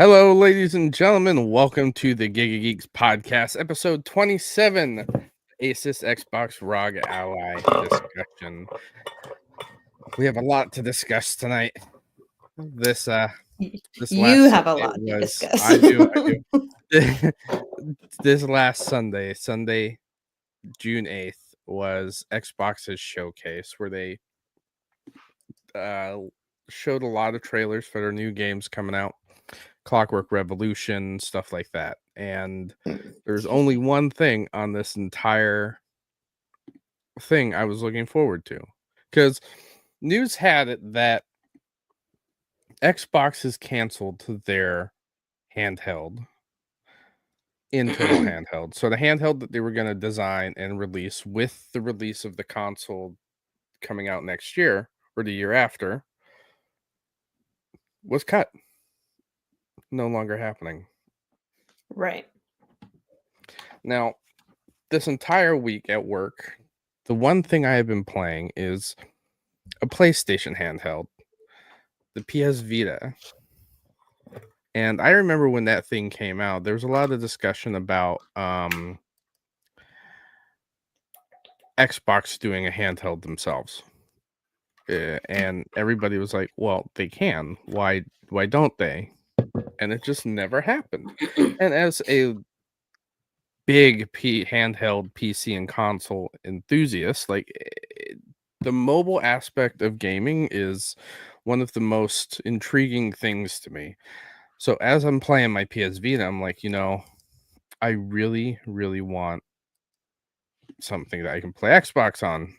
Hello, ladies and gentlemen. Welcome to the Geeks podcast, episode 27, ASUS Xbox Rog Ally discussion. We have a lot to discuss tonight. This You last have a Sunday lot to was discuss. I do. This last Sunday, June 8th, was Xbox's showcase where they showed a lot of trailers for their new games coming out. Clockwork Revolution, stuff like that. And there's only one thing on this entire thing I was looking forward to. Because news had it that Xbox has canceled their handheld, internal handheld. So the handheld that they were going to design and release with the release of the console coming out next year or the year after was cut. No longer happening. Right. Now, this entire week at work, the one thing I have been playing is a PlayStation handheld, the PS Vita. And I remember when that thing came out, there was a lot of discussion about Xbox doing a handheld themselves. And everybody was like, well, they can. Why don't they? And it just never happened. And as a big handheld PC and console enthusiast, the mobile aspect of gaming is one of the most intriguing things to me. So as I'm playing my PS Vita, I'm like, I really, really want something that I can play Xbox on.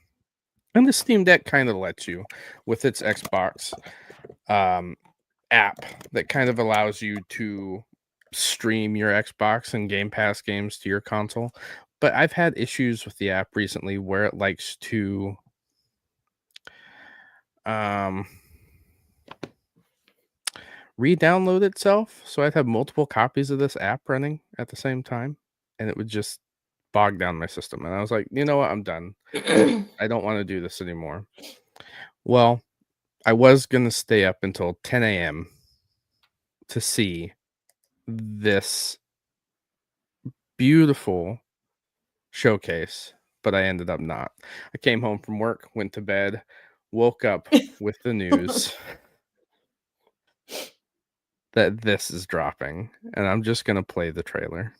And the Steam Deck kind of lets you with its Xbox app that kind of allows you to stream your Xbox and Game Pass games to your console. But I've had issues with the app recently where it likes to re-download itself. So I'd have multiple copies of this app running at the same time, and it would just bog down my system. And I was like, you know what? I'm done. I don't want to do this anymore. Well, I was going to stay up until 10 a.m. to see this beautiful showcase, but I ended up not. I came home from work, went to bed, woke up with the news that this is dropping, and I'm just going to play the trailer.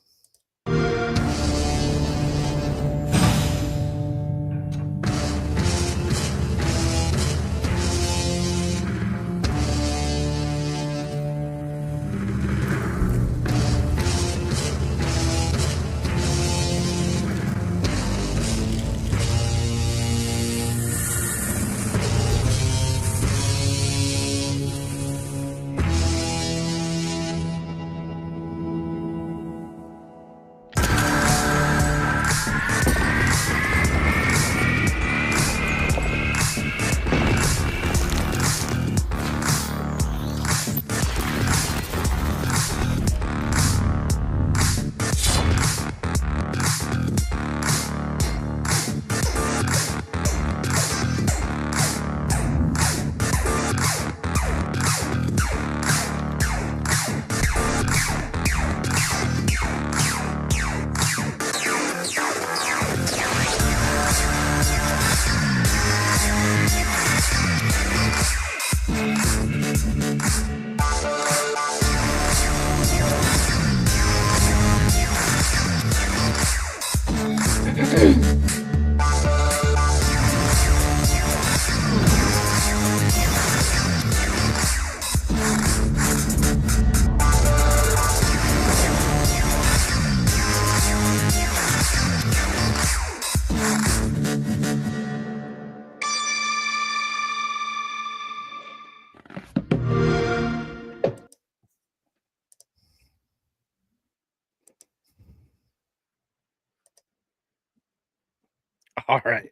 All right.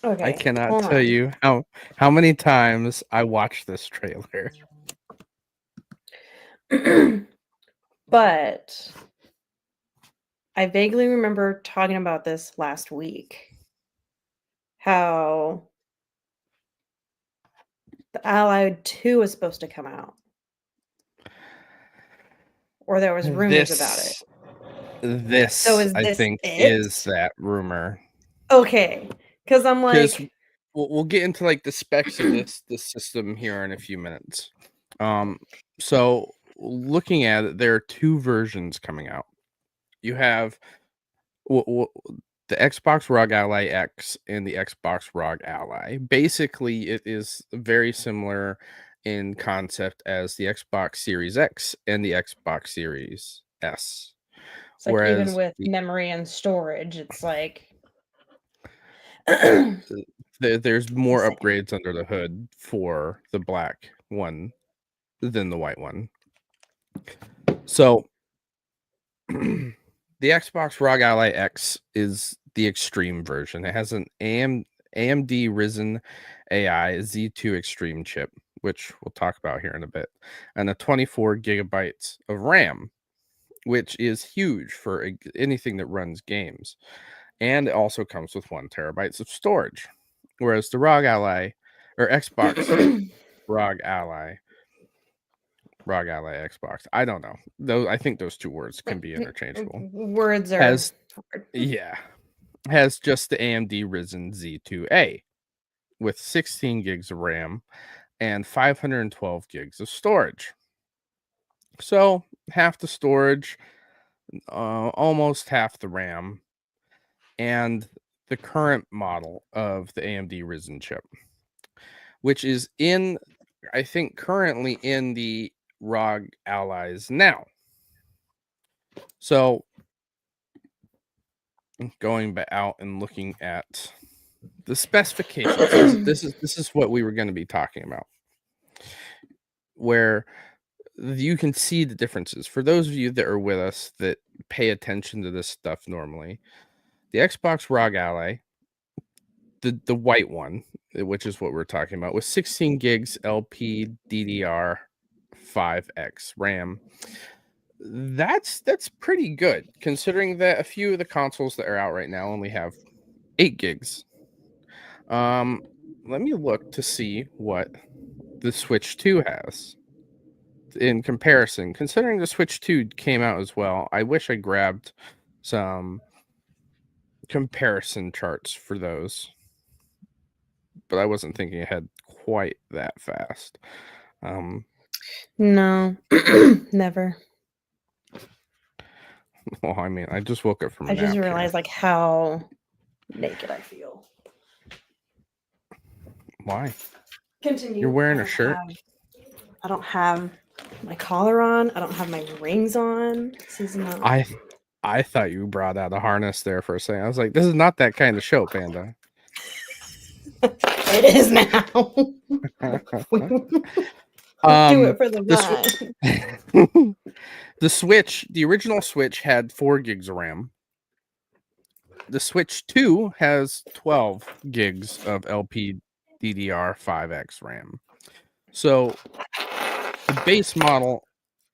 Okay. I cannot tell you how many times I watched this trailer. But I vaguely remember talking about this last week. How the Ally 2 is supposed to come out. or there was rumors about it? This, So is I this think, is it? that rumor. Okay, because I'm Because like, we'll get into like the specs of this system here in a few minutes. So looking at it, there are two versions coming out. You have the Xbox Rog Ally X and the Xbox Rog Ally. Basically, it is very similar in concept as the Xbox Series X and the Xbox Series S. it's like even Whereas with memory and storage, it's like there's a more second. upgrades under the hood for the black one than the white one. So the Xbox ROG Ally X is the extreme version. It has an AMD Ryzen AI Z2 Extreme chip, which we'll talk about here in a bit, and a 24 gigabytes of RAM, which is huge for anything that runs games. And it also comes with 1 terabytes of storage. Whereas the ROG Ally or Xbox ROG Ally Xbox, I don't know. Though I think those two words can be interchangeable. Words are Has hard. has just the AMD Ryzen Z2A with 16 gigs of RAM and 512 gigs of storage. So half the storage, almost half the RAM, and the current model of the AMD Ryzen chip, which is I think currently in the ROG Allies now. So going back out and looking at the specifications, this is what we were going to be talking about, where you can see the differences. For those of you that are with us that pay attention to this stuff normally, the Xbox ROG Ally, the white one, which is what we're talking about, with 16 gigs LPDDR5X RAM. That's pretty good, considering that a few of the consoles that are out right now only have 8 gigs. Let me look to see what the Switch 2 has in comparison. Considering the Switch 2 came out as well, I wish I grabbed some comparison charts for those, but I wasn't thinking ahead quite that fast. No, never. Well, I mean, I just woke up from a I just nap here. realized like how naked I feel. Why? Continue. You're wearing a shirt? I don't have my collar on. I don't have my rings on. This is not. I thought you brought out a harness there for a second. I was like, this is not that kind of show, Panda. It is now. Do it for the vibe. The Switch, the original Switch had 4 gigs of RAM. The Switch 2 has 12 gigs of LPDDR5X RAM. So the base model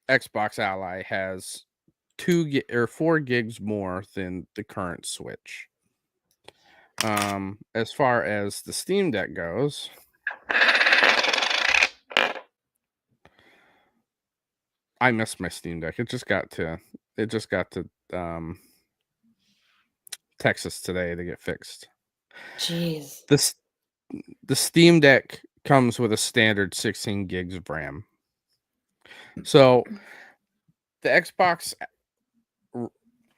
Xbox Ally has 4 gigs more than the current Switch. As far as the Steam Deck goes, I missed my Steam Deck. It just got to Texas today to get fixed. Jeez. The Steam Deck comes with a standard 16 gigs of RAM. So the Xbox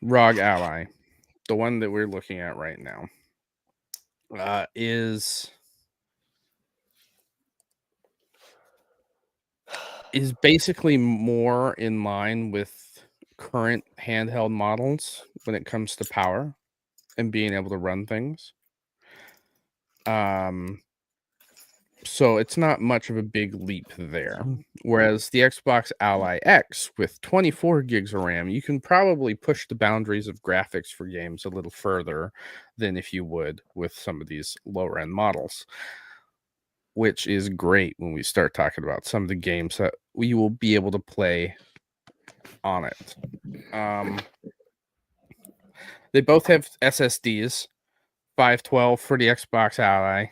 ROG Ally, the one that we're looking at right now, is basically more in line with current handheld models when it comes to power and being able to run things. So it's not much of a big leap there. Whereas the Xbox Ally X with 24 gigs of RAM, you can probably push the boundaries of graphics for games a little further than if you would with some of these lower end models, which is great when we start talking about some of the games that we will be able to play on it. They both have SSDs, 512 for the Xbox Ally.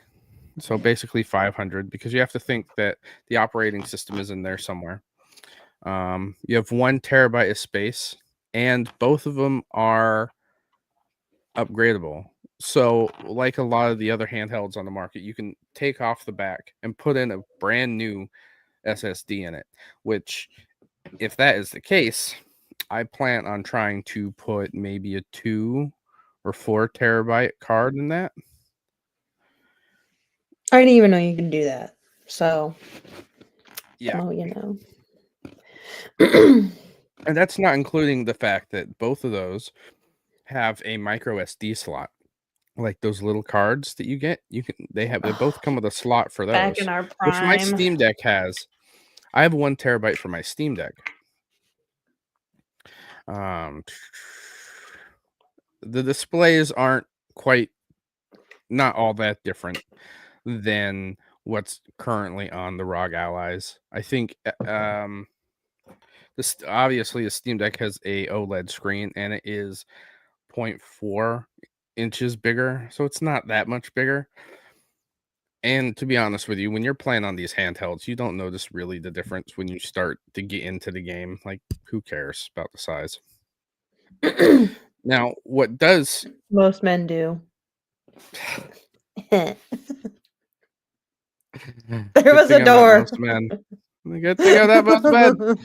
So basically 500, because you have to think that the operating system is in there somewhere. You have 1 terabyte of space, and both of them are upgradable. So, like a lot of the other handhelds on the market, you can take off the back and put in a brand new SSD in it, which, if that is the case, I plan on trying to put maybe a 2 or 4 terabyte card in that. I didn't even know you could do that. So, Yeah. well, you know. And that's not including the fact that both of those have a micro SD slot. Like those little cards that you get, they both come with a slot for Back in those, our which my prime. Steam Deck has. I have 1 terabyte for my Steam Deck. Um, the displays aren't quite not all that different than what's currently on the ROG Allies. I think this obviously the Steam Deck has a OLED screen and it is 0.4 inches bigger, so it's not that much bigger. And to be honest with you, when you're playing on these handhelds, you don't notice really the difference when you start to get into the game. Like, who cares about the size? Now, what does Most men do. There good was a thing I'm not door. most men. Good thing I'm not most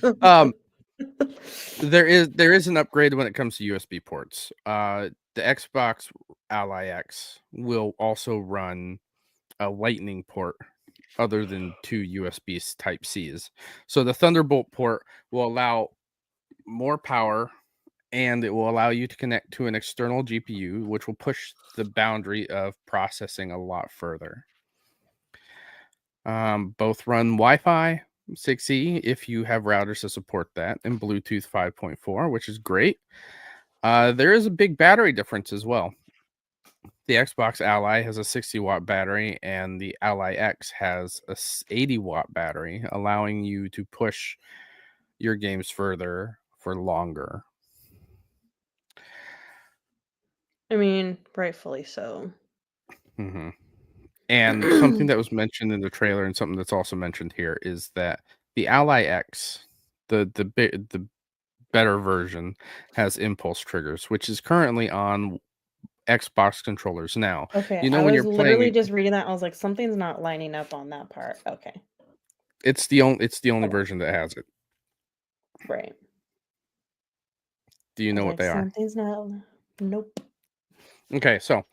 men. Um, there is an upgrade when it comes to USB ports. The Xbox Ally X will also run a Lightning port other than 2 USB Type Cs. So the Thunderbolt port will allow more power and it will allow you to connect to an external GPU, which will push the boundary of processing a lot further. Both run Wi-Fi 6E if you have routers to support that, and Bluetooth 5.4, which is great. There is a big battery difference as well. The Xbox Ally has a 60-watt battery, and the Ally X has a 80-watt battery, allowing you to push your games further for longer. I mean, rightfully so. Mm-hmm. And something that was mentioned in the trailer, and something that's also mentioned here, is that the Ally X, the better version, has impulse triggers, which is currently on Xbox controllers now. Okay, You know I when was you're literally playing, just reading that. I was like, something's not lining up on that part. Okay. it's the only Okay. version that has it. Right. Do you I was know what like, they are? something's not. Nope. Okay, so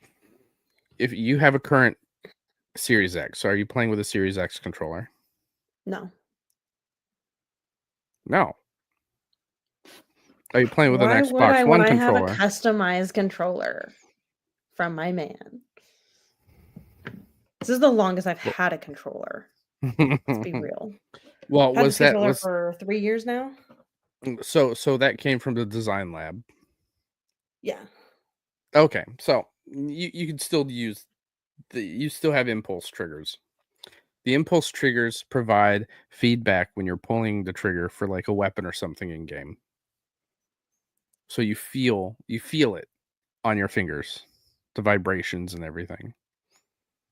if you have a current Series X, so are you playing with a Series X controller? No. No. Are you playing with an Why would Xbox I when One I have a controller? customized controller from my man? This is the longest I've Well, had a controller. Let's be real. well, Had this was that controller was for 3 years now. so that came from the design lab. Yeah. Okay, so you can still use you still have impulse triggers. The impulse triggers provide feedback when you're pulling the trigger for like a weapon or something in game. So you feel it on your fingers, the vibrations and everything.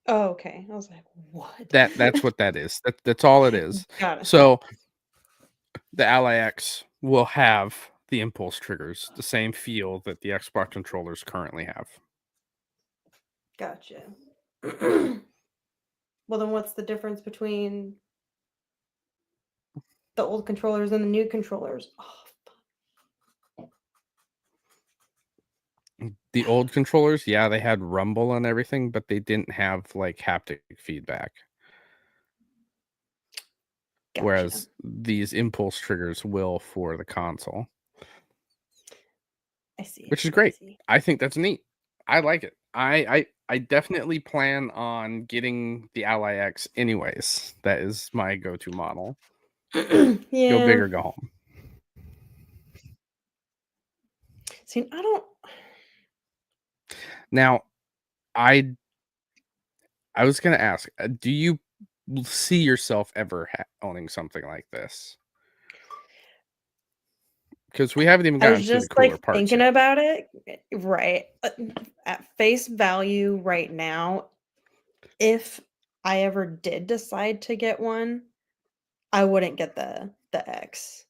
Oh, okay. I was like, what? That's what that is. That's all it is. Got it. So the Ally X will have the impulse triggers, the same feel that the Xbox controllers currently have. Gotcha. Well, then what's the difference between the old controllers and the new controllers? Oh, The old controllers, yeah, they had rumble and everything, but they didn't have like haptic feedback. gotcha. Whereas these impulse triggers will for the console, I see. I which is see. I great. see. I think that's neat. I like it. I definitely plan on getting the Ally X anyways. That is my go-to model. Go big Yeah. or go home. See, I don't. Now, I I was gonna ask, do you see yourself ever owning something like this? Because we haven't even I gotten was to the just cooler like parts thinking yet. about it. Right. At face value, right now, if I ever did decide to get one, I wouldn't get the X.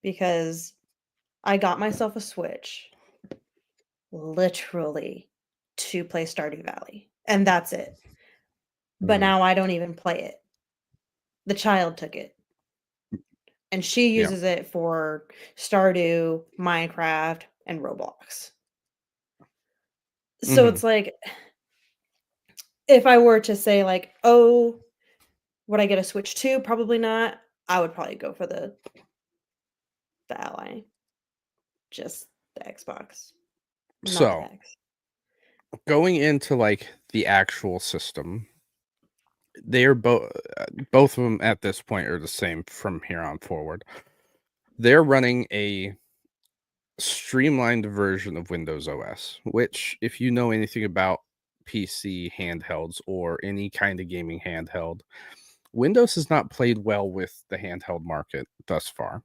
because I got myself a Switch literally to play Stardew Valley, and that's it. But Mhm. now I don't even play it. The child took it, and she Yeah. uses it for Stardew, Minecraft, and Roblox. So Mhm. it's like, if I were to say like, "Oh, would I get a Switch 2?" Probably not. I would probably go for the Ally, just the Xbox, not the So, X. going into, like, the actual system, they are both of them at this point are the same from here on forward. They're running a streamlined version of Windows OS, which, if you know anything about PC handhelds or any kind of gaming handheld, Windows has not played well with the handheld market thus far.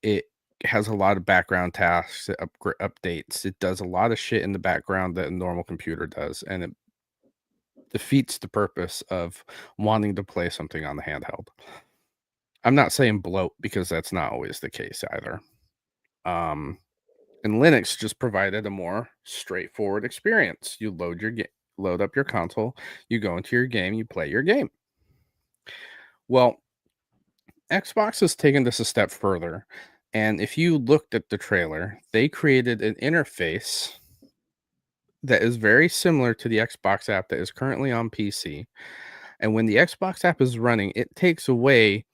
It has a lot of background tasks, it updates, it does a lot of shit in the background that a normal computer does, and it defeats the purpose of wanting to play something on the handheld. I'm not saying bloat because that's not always the case either. Um, and Linux just provided a more straightforward experience. You load up your console, you go into your game, you play your game. Well, Xbox has taken this a step further. And if you looked at the trailer, they created an interface that is very similar to the Xbox app that is currently on PC. And when the Xbox app is running, it takes away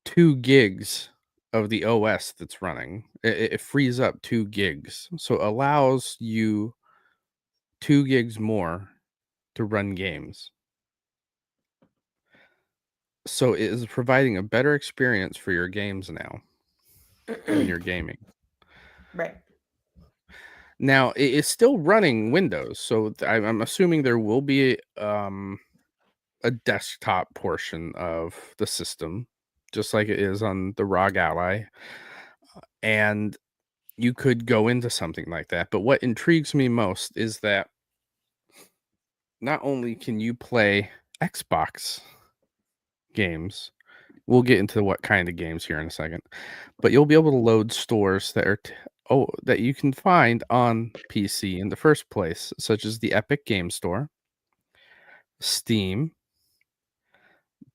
2 gigs of the OS that's running. It frees up 2 gigs. So it allows you 2 gigs more to run games. So it is providing a better experience for your games now when you're gaming. Right. Now, it is still running Windows, so I'm assuming there will be a desktop portion of the system, just like it is on the ROG Ally, and you could go into something like that. But what intrigues me most is that not only can you play Xbox games, we'll get into what kind of games here in a second, but you'll be able to load stores that are that you can find on PC in the first place, such as the Epic Game Store, Steam,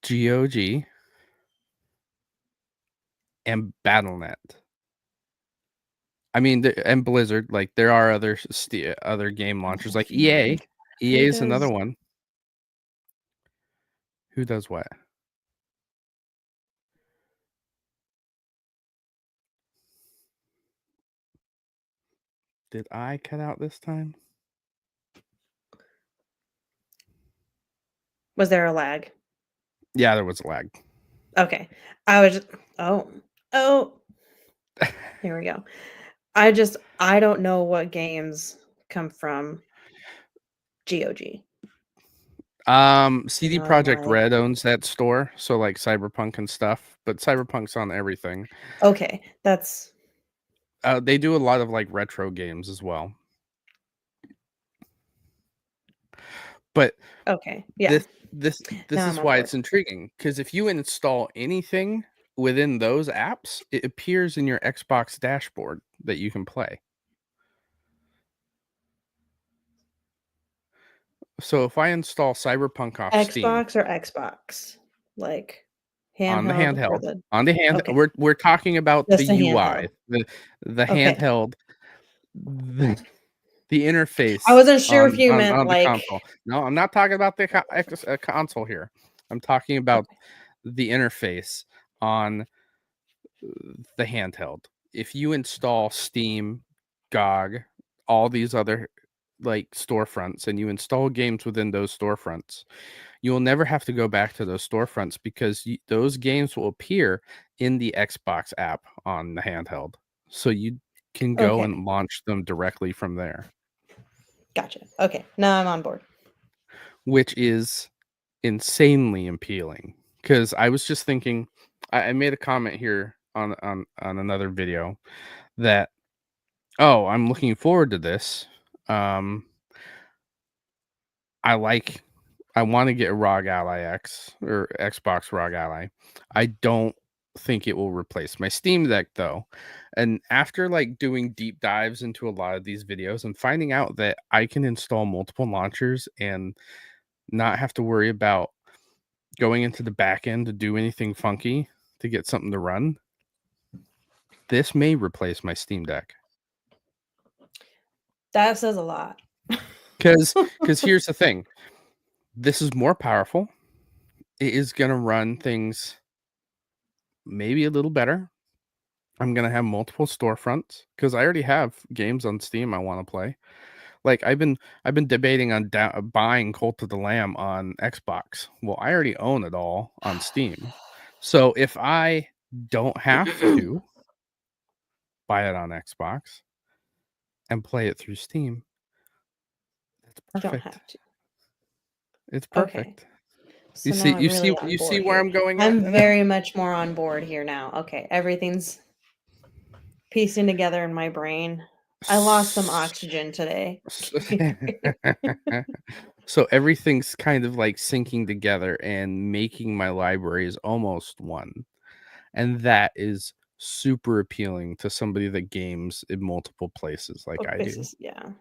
GOG, and Battle.net. I mean, and Blizzard. Like there are other game I launchers, like feel EA. like EA who is another does one. Who does what? Did I cut out this time? was there a lag? Yeah, there was a lag. Okay. I was just, oh. Oh, here we go. I don't know what games come from GOG. CD And I'm Project like, Red owns that store, so like Cyberpunk and stuff. But Cyberpunk's on everything. okay, that's They do a lot of like retro games as well. But okay. Yeah. this this Now I'm is on why board. it's intriguing, because if you install anything within those apps, it appears in your Xbox dashboard that you can play. So if I install Cyberpunk off Steam Xbox or Xbox? Like on the handheld or handheld, the on the hand, okay, we're talking about the just a UI, handheld. the Okay. handheld, the I interface wasn't sure if you meant on the like console. No, I'm not talking about the console here. I'm talking about okay. the interface on the handheld. If you install Steam, GOG, all these other like storefronts, and you install games within those storefronts, you will never have to go back to those storefronts because those games will appear in the Xbox app on the handheld. So you can go Okay. and launch them directly from there, Gotcha. Okay. Now I'm on board. which is insanely appealing. Because I was just thinking, I made a comment here on another video that, oh, I'm looking forward to this. Um, I like, I want to get a ROG Ally X or Xbox ROG Ally. I don't. think it will replace my Steam Deck though. And after like doing deep dives into a lot of these videos and finding out that I can install multiple launchers and not have to worry about going into the back end to do anything funky to get something to run, this may replace my Steam Deck. That says a lot. Because here's the thing. This is more powerful. It is going to run things maybe a little better. I'm going to have multiple storefronts because I already have games on Steam I want to play. Like I've been debating on buying Cult of the Lamb on Xbox. Well, I already own it all on Steam. So if I don't have to buy it on Xbox and play it through Steam, it's You don't perfect. have to. It's Okay. perfect. So You now see, I'm really on board where here. I'm going at? I'm very much more on board here now. Okay, everything's piecing together in my brain. I lost some oxygen today. So everything's kind of like syncing together and making my libraries almost one. And that is super appealing to somebody that games in multiple places like I do. Yeah.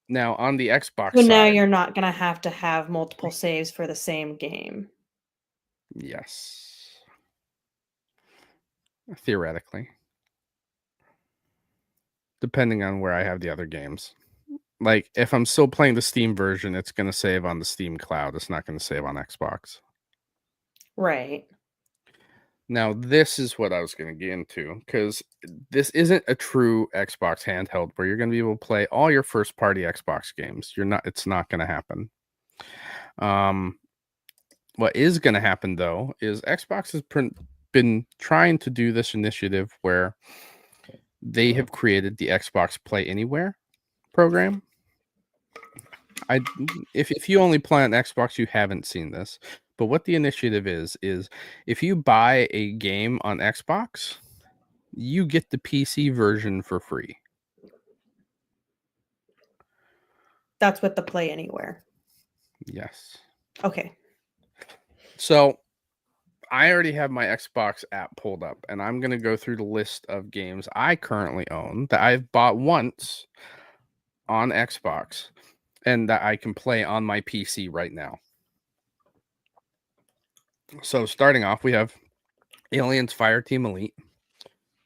Now, on the Xbox So now side, you're not gonna have to have multiple saves for the same game. yes, theoretically, depending on where I have the other games. Like, if I'm still playing the Steam version, it's going to save on the Steam cloud. It's not going to save on Xbox. Right. Now, this is what I was going to get into because this isn't a true Xbox handheld where you're going to be able to play all your first party Xbox games. It's not going to happen. What is going to happen though is Xbox has been trying to do this initiative where they have created the Xbox Play Anywhere program. If you only play on Xbox, you haven't seen this. But what the initiative is if you buy a game on Xbox, you get the PC version for free. That's with the Play Anywhere. Yes. Okay. So I already have my Xbox app pulled up, and I'm going to go through the list of games I currently own that I've bought once on Xbox and that I can play on my PC right now. So starting off, we have Aliens Fireteam Elite,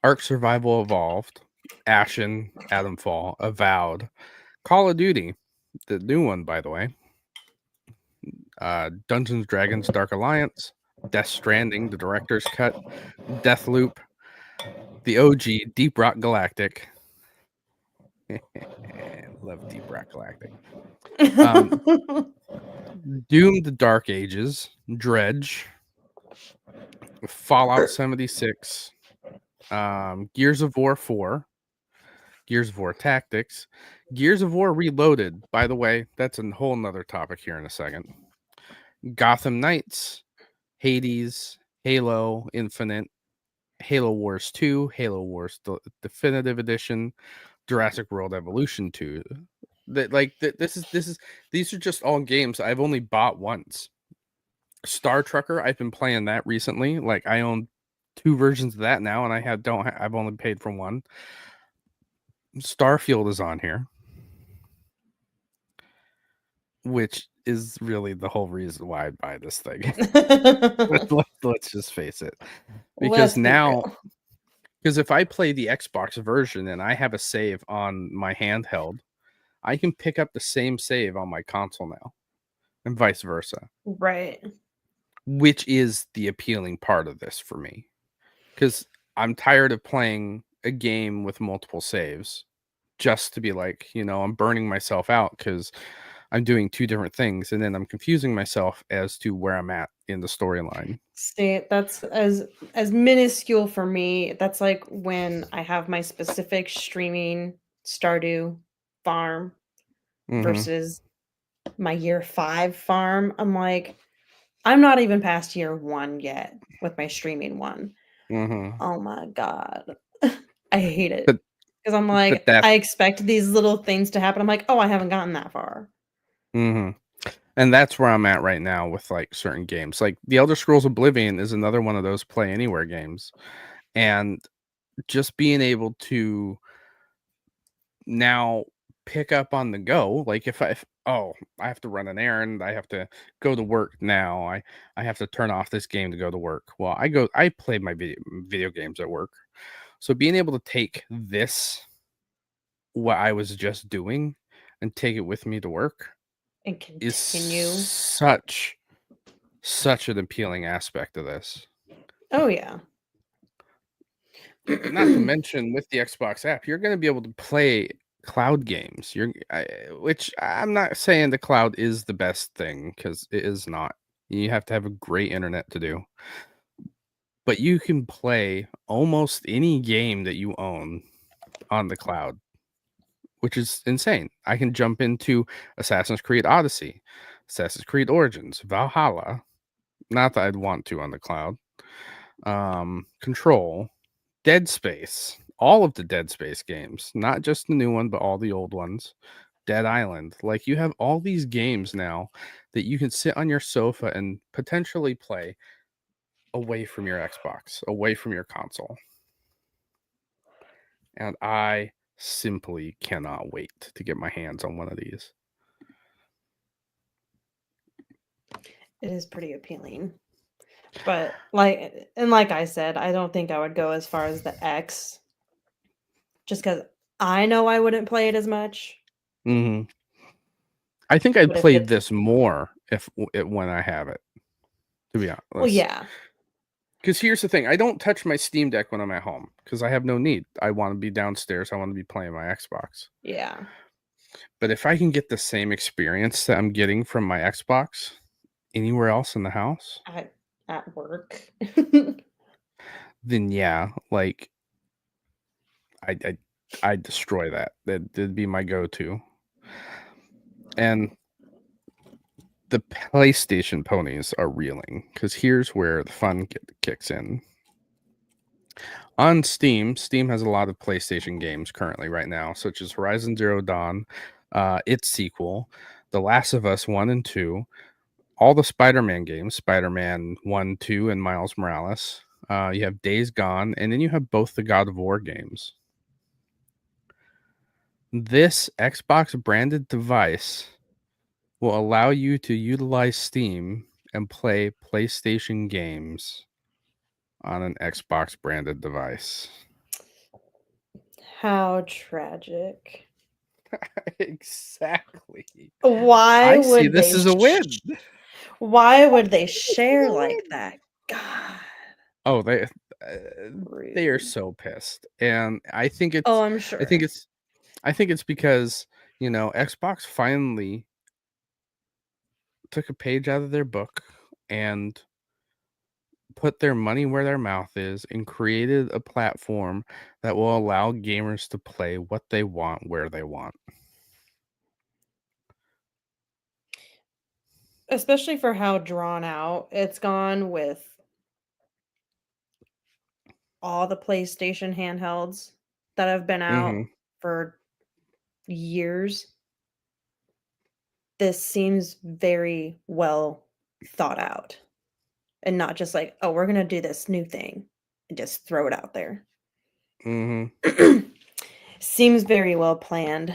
Ark Survival Evolved, Ashen, Atomfall, Avowed, Call of Duty, the new one, by the way, Dungeons Dragons Dark Alliance, Death Stranding, the director's cut, Deathloop, the OG Deep Rock Galactic. Love Deep Rock Galactic. Doom the Dark Ages, Dredge, Fallout 76, Gears of War 4, Gears of War Tactics, Gears of War Reloaded. By the way, that's a whole nother topic here in a second. Gotham Knights, Hades, Halo Infinite, Halo Wars 2, Halo Wars Definitive Edition, Jurassic World Evolution 2. These are just all games I've only bought once. Star Trucker, I've been playing that recently. Like I own 2 versions of that now, and I've only paid for one. Starfield is on here, which is really the whole reason why I buy this thing. Let's just face it. Because if I play the Xbox version and I have a save on my handheld, I can pick up the same save on my console now, and vice versa. Right. Which is the appealing part of this for me. Because I'm tired of playing a game with multiple saves just to be like, I'm burning myself out because I'm doing 2 different things, and then I'm confusing myself as to where I'm at in the storyline. See, that's as minuscule for me. That's like when I have my specific streaming Stardew farm versus my year 5 farm. I'm like, I'm not even past year 1 yet with my streaming one. Oh my god. I hate it. Because I'm like, I expect these little things to happen. I'm like, oh, I haven't gotten that far. And And that's where I'm at right now with, like, certain games. Like, The Elder Scrolls Oblivion is another one of those play anywhere games, and just being able to now pick up on the go, like, if "Oh, I have to run an errand, I have to go to work now, I have to turn off this game to go to work." Well, I play my video games at work. So being able to take this, what I was just doing, and take it with me to work And is continue. such an appealing aspect of this. Oh, yeah. Not to mention with the Xbox app, you're gonna be able to play cloud games. Which I'm not saying the cloud is the best thing, because it is not. You have to have a great internet to do. But you can play almost any game that you own on the cloud, which is insane. I can jump into Assassin's Creed Odyssey, Assassin's Creed Origins, Valhalla. Not that I'd want to on the cloud. Control, Dead Space, all of the Dead Space games, not just the new one, but all the old ones. Dead Island. Like, you have all these games now that you can sit on your sofa and potentially play away from your Xbox, away from your console. And I simply cannot wait to get my hands on one of these. It is pretty appealing. But like I said, I don't think I would go as far as the X just because I know I wouldn't play it as much. Hmm. I think I'd But if play it's this more when I have it, to be well, honest. yeah. Because here's the thing, I don't touch my Steam Deck when I'm at home because I have no need. I want to be downstairs. I want to be playing my Xbox. Yeah. But if I can get the same experience that I'm getting from my Xbox anywhere else in the house, At work. then yeah, like I I destroy that. That'd be my go-to. And the PlayStation ponies are reeling, because here's where the fun kicks in. On Steam has a lot of PlayStation games currently right now, such as Horizon Zero Dawn, its sequel, The Last of Us 1 and 2, all the Spider-Man games, Spider-Man 1, 2, and Miles Morales. You have Days Gone, and then you have both the God of War games. This Xbox branded device will allow you to utilize Steam and play PlayStation games on an Xbox branded device. How tragic. Exactly. Why I see would this they as a win. why would they This is share a like win. that? God, Oh, they are rude. so pissed, and I think Oh, it's I'm I think sure. it's I think it's because, Xbox finally took a page out of their book and put their money where their mouth is and created a platform that will allow gamers to play what they want where they want. Especially for how drawn out it's gone with all the PlayStation handhelds that have been out Mhm. for years. This seems very well thought out and not just like, "Oh, we're gonna do this new thing," and just throw it out there. Mhm. Seems very well planned.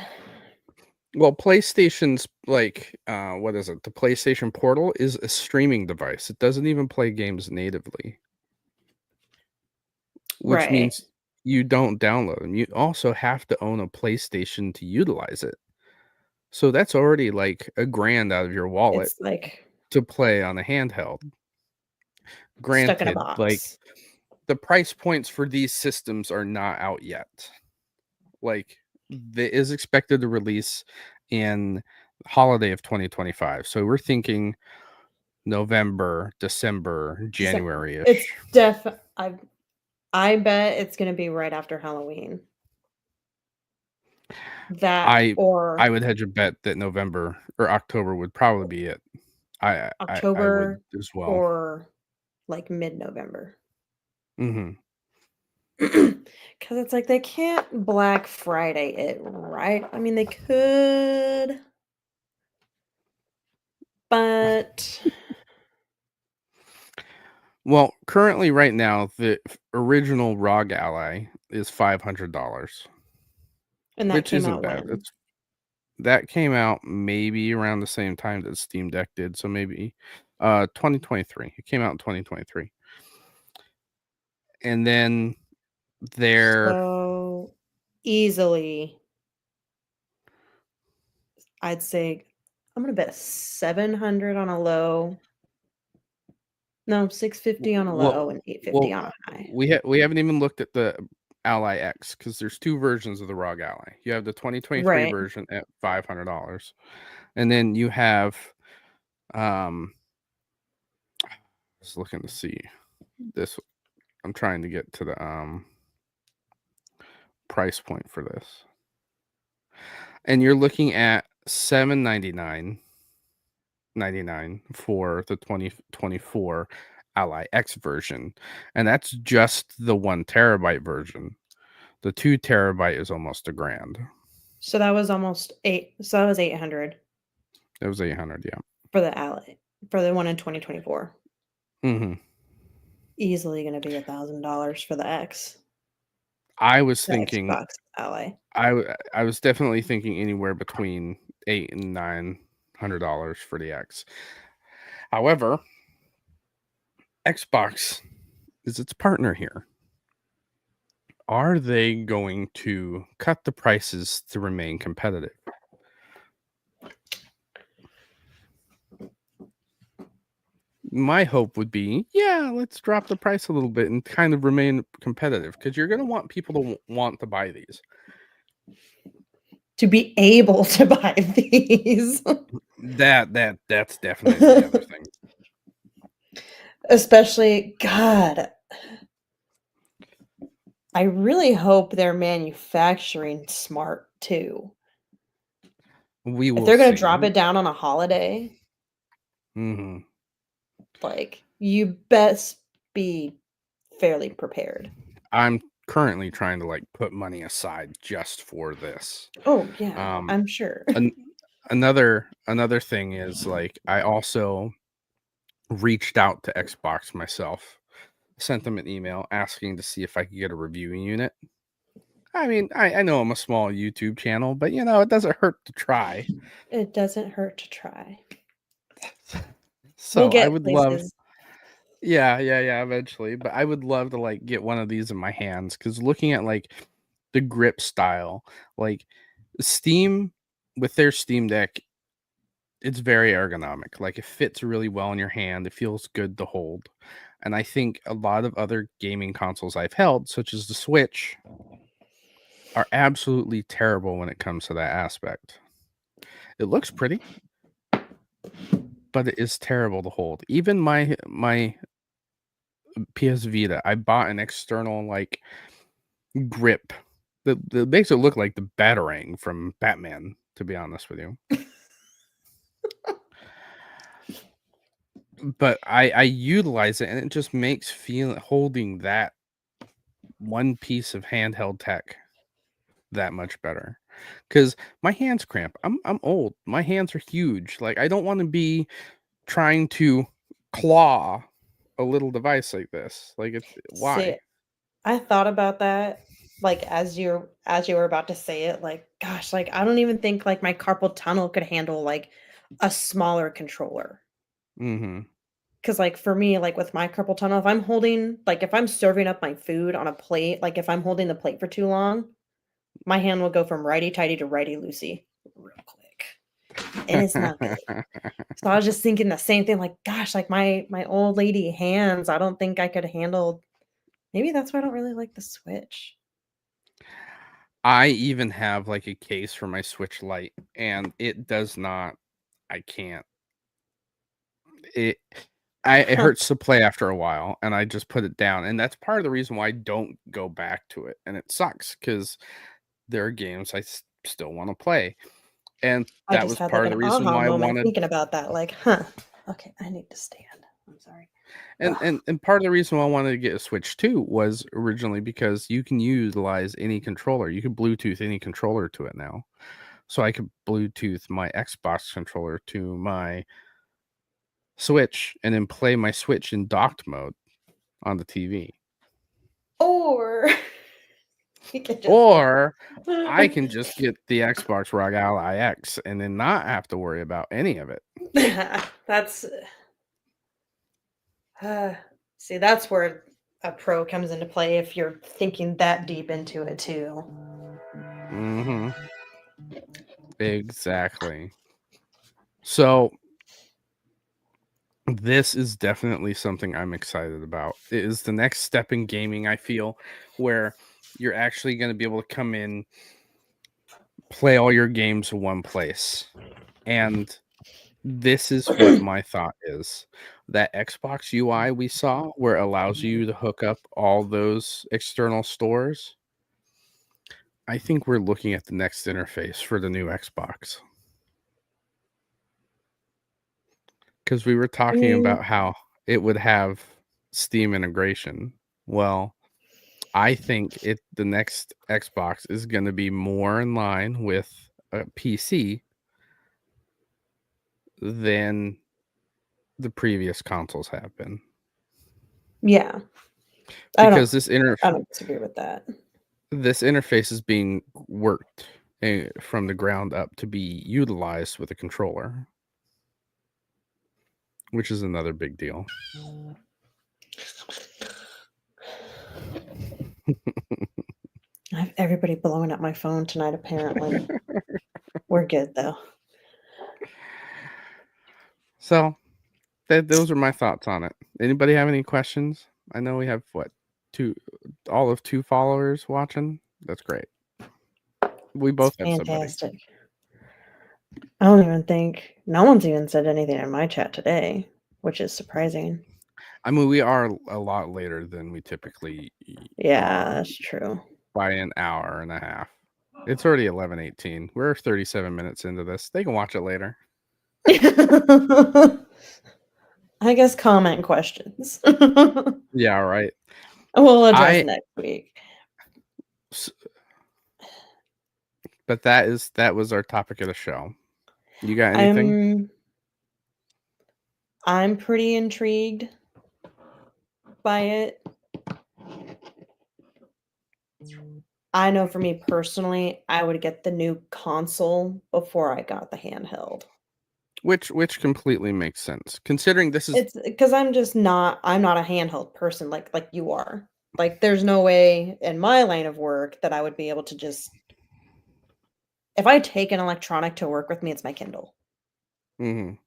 Well, PlayStation's like, what is it? The PlayStation Portal is a streaming device. It doesn't even play games natively, which Right. means you don't download them. You also have to own a PlayStation to utilize it. So that's already like a grand out of your wallet It's like to play on a handheld. stuck in a Granted, like, box. the price points for these systems are not out yet. Like, it is expected to release in holiday of 2025. So we're thinking November, December, Decem January-ish. it's I bet it's gonna be right after Halloween. That I or I would hedge a bet that November or October would probably be it. I would October as well. or, like, mid-November. Mhm. 'Cause it's like they can't Black Friday it, right? I mean, they could, But Well, currently, right now, the original ROG Ally is $500, and that which came isn't out bad. when? That came out maybe around the same time that Steam Deck did, so maybe 2023. It came out in 2023. And then there So easily, I'd say I'm gonna bet 700 on a low. No, 650 on a well low and 850 well on a high. we haven't even looked at the Ally X because there's two versions of the ROG Ally. You have the 2023 Right. version at $500, and then you have just looking to see this. I'm trying to get to the price point for this. And you're looking at $799.99 for the 2024 Ally X version. And that's just the 1 terabyte version. The 2 terabyte is almost $1,000. So that was almost 8 so that was 800 It was 800, yeah. for the Ally for the one in 2024. Hmm. Easily gonna be $1,000 for the X, I was the thinking Xbox Ally. I was definitely thinking anywhere between $800 and $900 for the X. However, Xbox is its partner here. Are they going to cut the prices to remain competitive? My hope would be, yeah, let's drop the price a little bit and kind of remain competitive because you're going to want people to want to buy these. To be able to buy these. That's definitely the other thing. Especially God, I really hope they're manufacturing smart too. We If will they're gonna see. drop it down on a holiday, Hmm. like, you best be fairly prepared. I'm currently trying to like put money aside just for this. Oh, yeah, Um, I'm sure. an, another thing is like I also reached out to Xbox myself, sent them an email asking to see if I could get a reviewing unit. I mean, I know I'm a small YouTube channel, but it doesn't hurt to try. It doesn't hurt to try. We'll So I get would love, places. yeah, eventually, but I would love to like get one of these in my hands because looking at like the grip style, like Steam with their Steam Deck, it's very ergonomic. Like it fits really well in your hand. It feels good to hold. And I think a lot of other gaming consoles I've held, such as the Switch, are absolutely terrible when it comes to that aspect. It looks pretty, but it is terrible to hold. Even my PS Vita, I bought an external like grip that makes it look like the Batarang from Batman, to be honest with you. But I utilize it and it just makes feel holding that one piece of handheld tech that much better. Cause my hands cramp. I'm old. My hands are huge. Like I don't want to be trying to claw a little device like this. Like it's See, why? I thought about that, like, as you were about to say it, like, gosh, like, I don't even think, like, my carpal tunnel could handle, like, a smaller controller. Mhm. Because, like, for me, like, with my carpal tunnel, if I'm serving up my food on a plate, like, if I'm holding the plate for too long, my hand will go from righty-tighty to righty-loosey real quick, and it's not good. So I was just thinking the same thing, like, gosh, like, my old lady hands, I don't think I could handle. Maybe that's why I don't really like the Switch. I even have like a case for my Switch Lite and it does not I can't. It it Huh, hurts to play after a while and I just put it down and that's part of the reason why I don't go back to it and it sucks cuz there are games still want to play. And I that just was had, like, part of an the reason aha why I moment wanted thinking about that, like, "Huh, okay, I need to stand." I'm sorry. and Ugh, and part of the reason why I wanted to get a Switch too was originally because you can utilize any controller. You can Bluetooth any controller to it now. So I could Bluetooth my Xbox controller to my Switch and then play my Switch in docked mode on the TV. Or you can just Or I can just get the Xbox Rog Ally X and then not have to worry about any of it. That's see, that's where a pro comes into play if you're thinking that deep into it too. Mm-hmm. Exactly. So this is definitely something I'm excited about. It is the next step in gaming, I feel, where you're actually going to be able to come in, play all your games in one place. And this is what my thought is. That Xbox UI we saw, where it allows you to hook up all those external stores, I think we're looking at the next interface for the new Xbox. Because we were talking about how it would have Steam integration. Well, I think the next Xbox is going to be more in line with a PC than the previous consoles have been. Yeah. Because I don't disagree with that. This interface is being worked from the ground up to be utilized with a controller, which is another big deal. I have everybody blowing up my phone tonight, apparently. We're good, though. So, those are my thoughts on it. Anybody have any questions? I know we have, all of 2 followers watching. That's great. We both have somebody. Fantastic. I don't even think no one's even said anything in my chat today, which is surprising. I mean, we are a lot later than we typically Yeah, are that's true. by an hour and a half. It's already 11:18. We're 37 minutes into this. They can watch it later. I guess comment questions. Yeah, right. We'll address next week. But that was our topic of the show. You got anything? I'm pretty intrigued by it. I know for me personally, I would get the new console before I got the handheld. Which completely makes sense, considering this is It's because I'm not a handheld person like you are. Like, there's no way in my line of work that I would be able to just if I take an electronic to work with me, it's my Kindle. Mhm.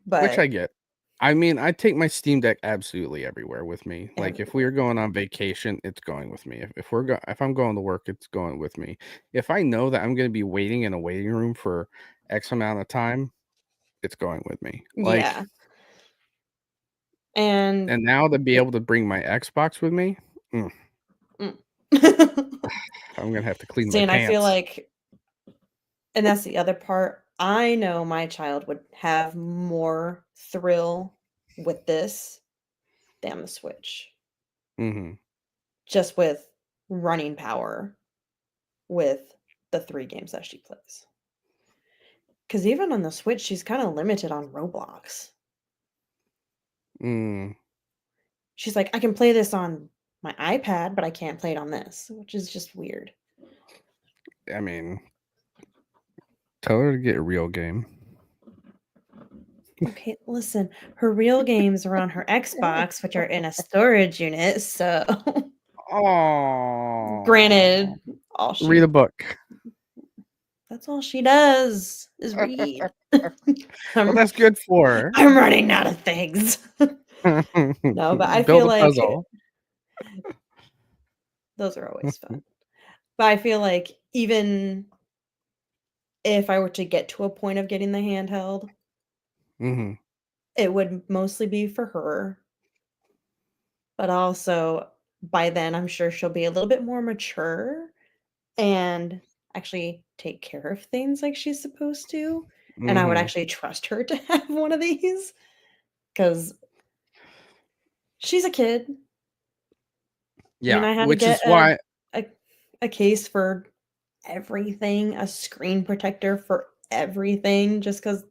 Which I But get. I mean, I take my Steam Deck absolutely everywhere with me. Like, if we are going on vacation, it's going with me. If I'm going to work, it's going with me. If I know that I'm gonna be waiting in a waiting room for X amount of time, it's going with me. Like, yeah. And now to be able to bring my Xbox with me, I'm gonna have to clean See, my and I feel pants. like and that's the other part. I know my child would have more thrill with this than the Switch. Mhm. Just with running power with the 3 games that she plays. Because even on the Switch, she's kinda limited on Roblox. Mm. She's like, "I can play this on my iPad, but I can't play it on this," which is just weird. I mean, tell her to get a real game. Okay, listen, her real games are on her Xbox, which are in a storage unit, so Oh. granted, all Read a she book. that's all she does is read. Well, that's good for her. I'm running out of things. No, but I Build feel a like puzzle. those are always fun. But I feel like even if I were to get to a point of getting the handheld, Mhm. it would mostly be for her. But also, by then, I'm sure she'll be a little bit more mature and actually take care of things like she's supposed to, and I would Mhm. actually trust her to have one of these because she's a kid. I mean, Yeah, I had to which get is why a a case for everything, a screen protector for everything just because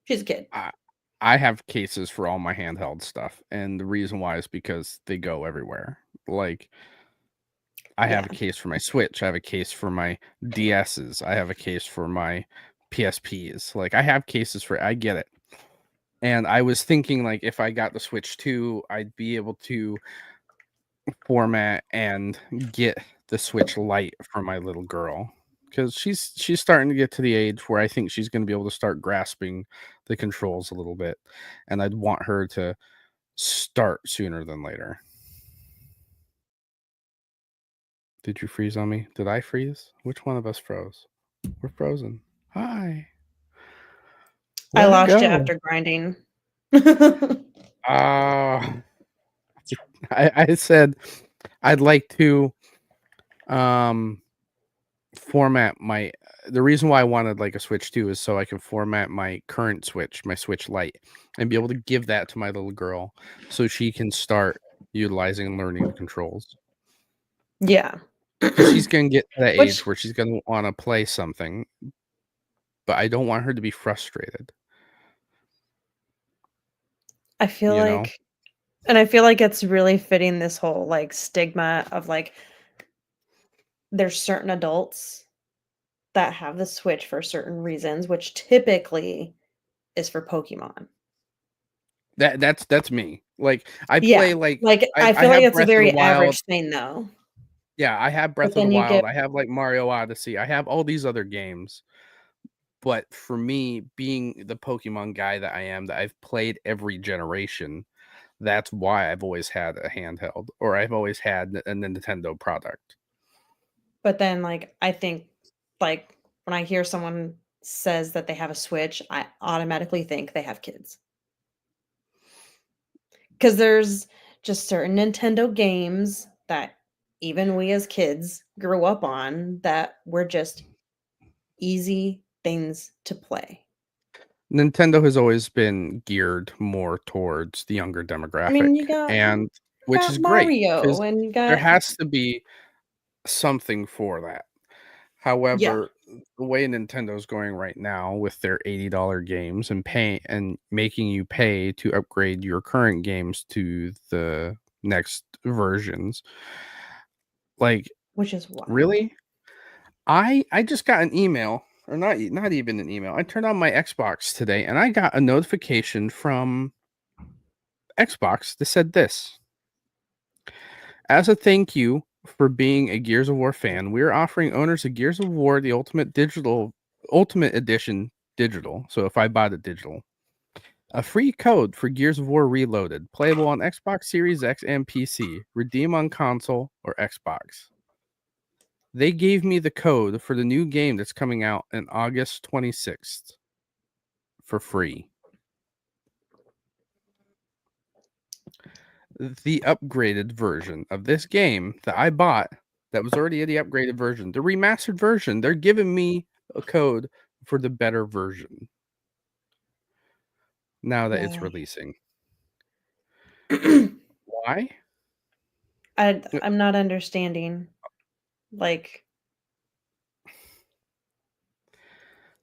She's a kid. I have cases for all my handheld stuff, and the reason why is because they go everywhere. Like, I have Yeah. a case for my Switch, I have a case for my DSs, I have a case for my PSPs. Like, I have cases for I get it. And I was thinking, like, if I got the Switch 2, I'd be able to format and get the Switch Lite for my little girl, because she's starting to get to the age where I think she's going to be able to start grasping the controls a little bit, and I'd want her to start sooner than later. Did you freeze on me? Did I freeze? Which one of us froze? We're frozen. Hi. I Where'd it lost you go? after grinding. Ah, I said I'd like to um format my the reason why I wanted like a Switch 2 is so I can format my current Switch, my Switch Lite, and be able to give that to my little girl so she can start utilizing and learning the controls. Yeah. Because she's gonna get to that Which age where she's gonna want to play something, but I don't want her to be frustrated, I feel you know? like and I feel like it's really fitting this whole, like, stigma of, like, there's certain adults that have the Switch for certain reasons, which typically is for Pokemon. That's me. Like I Yeah. play like Like, I I feel like have it's a Breath of the very Wild. average thing, though. Yeah, I have But Breath of the then you get Wild. I have like Mario Odyssey. I have all these other games. But for me, being the Pokemon guy that I am, that I've played every generation, that's why I've always had a handheld, or I've always had a Nintendo product. but then, like, I think, like, when I hear someone says that they have a Switch, I automatically think they have kids. 'Cause there's just certain Nintendo games that even we as kids grew up on that were just easy things to play. Nintendo has always been geared more towards the younger I demographic, mean, and you which is got great Mario because and you there got has to be something for that. yeah, However, the way Nintendo's going right now with their $80 games and pay and making you pay to upgrade your current games to the next versions, like, which is wild. really? I just got an email, or not even an email. I turned on my Xbox today and I got a notification from Xbox that said this: as a thank you for being a Gears of War fan, we are offering owners of Gears of War the Ultimate Edition digital. So if I bought it digital, a free code for Gears of War Reloaded, playable on Xbox Series X and PC. Redeem on console or Xbox. They gave me the code for the new game that's coming out on August 26th for free. The upgraded version of this game that I bought, that was already the upgraded version, the remastered version, they're giving me a code for the better version now that it's Why? releasing. Why? I'm not understanding. Like,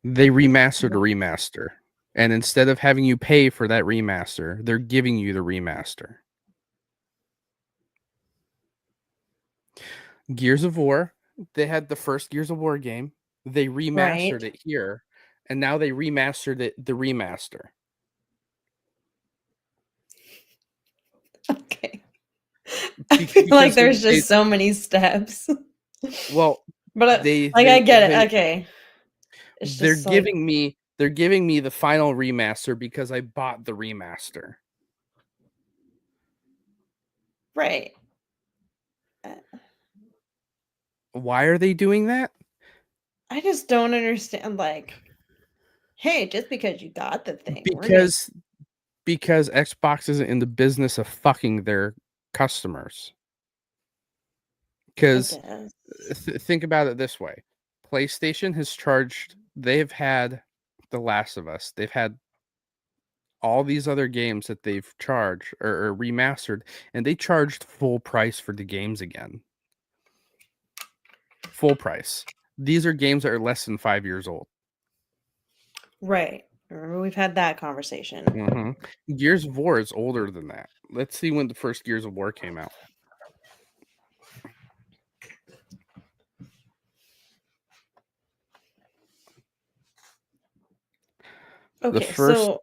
They remastered a wh remaster. And instead of having you pay for that remaster, they're giving you the remaster. Gears of War, they had the first Gears of War game. They right? remastered it here, and now they remastered it the remaster. Okay. I feel like Because there's just so many steps. well, But, they like, I they get it, they okay. It's they're just like giving me they're giving me the final remaster because I bought the remaster. right. Uh, Why are they doing that? I just don't understand, like, "Hey, just because you got the thing, we're gonna." Because Xbox isn't in the business of fucking their customers. I Because guess. think about it this way: PlayStation has charged. They've had The Last of Us. They've had all these other games that they've charged or remastered, and they charged full price for the games again. Full price. These are games that are less than 5 years old. Right, Remember we've had that conversation. Mm-hmm. Gears of War is older than that. Let's see when the first Gears of War came out. Okay, so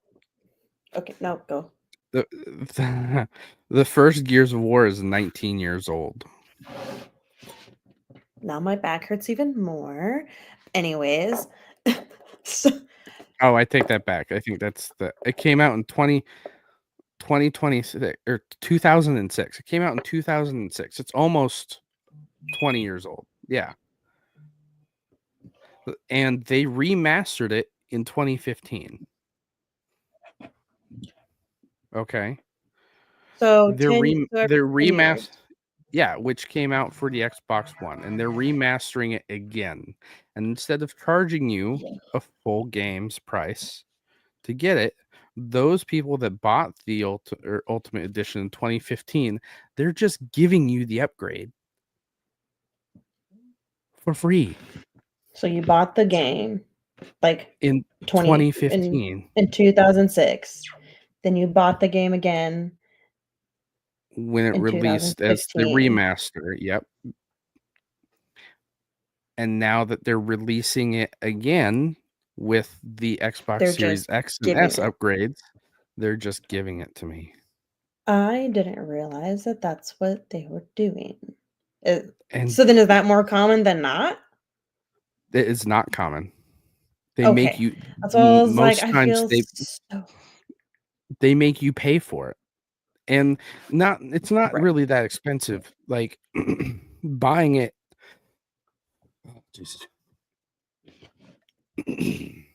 okay, no, go. The first Gears of War is 19 years old. Now my back hurts even more. Anyways, so, Oh, I take that back. I think it came out in 2026 or 2006. It came out in 2006. It's almost 20 years old. Yeah. And they remastered it in 2015. Okay. so They're 10, so every 10 years. remastered. Yeah, which came out for the Xbox One, and they're remastering it again. And instead of charging you a full game's price to get it, those people that bought the Ultimate Edition in 2015, they're just giving you the upgrade for free So you bought the game like in 2015 2015 in 2006. Then you bought the game again when it in released as the 2015. remaster. Yep. And now that they're releasing it again with the Xbox They're Series just X and giving S it. upgrades, they're just giving it to me. I didn't realize that that's what they were doing. And So then is that more common than not? it is not common. They make Okay. you That's what I was like, most I times feel so they make you pay for it. And it's not right. really that expensive. Like buying it. Oh, Jesus. It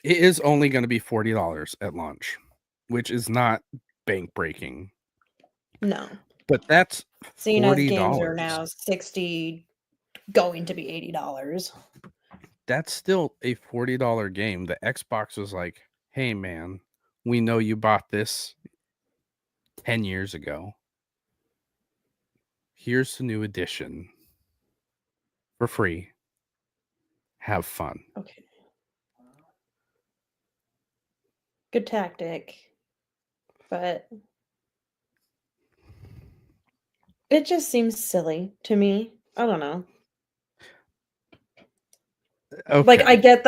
is only going to be $40 at launch, which is not bank breaking. No. But that's Seeing as games are $40. now 60 going to be $80. That's still a $40 game. The Xbox was like, hey man, we know you bought this 10 years ago. Here's the new edition for free. Have fun. Okay. Good tactic. But it just seems silly to me. I don't know. Like Okay. I get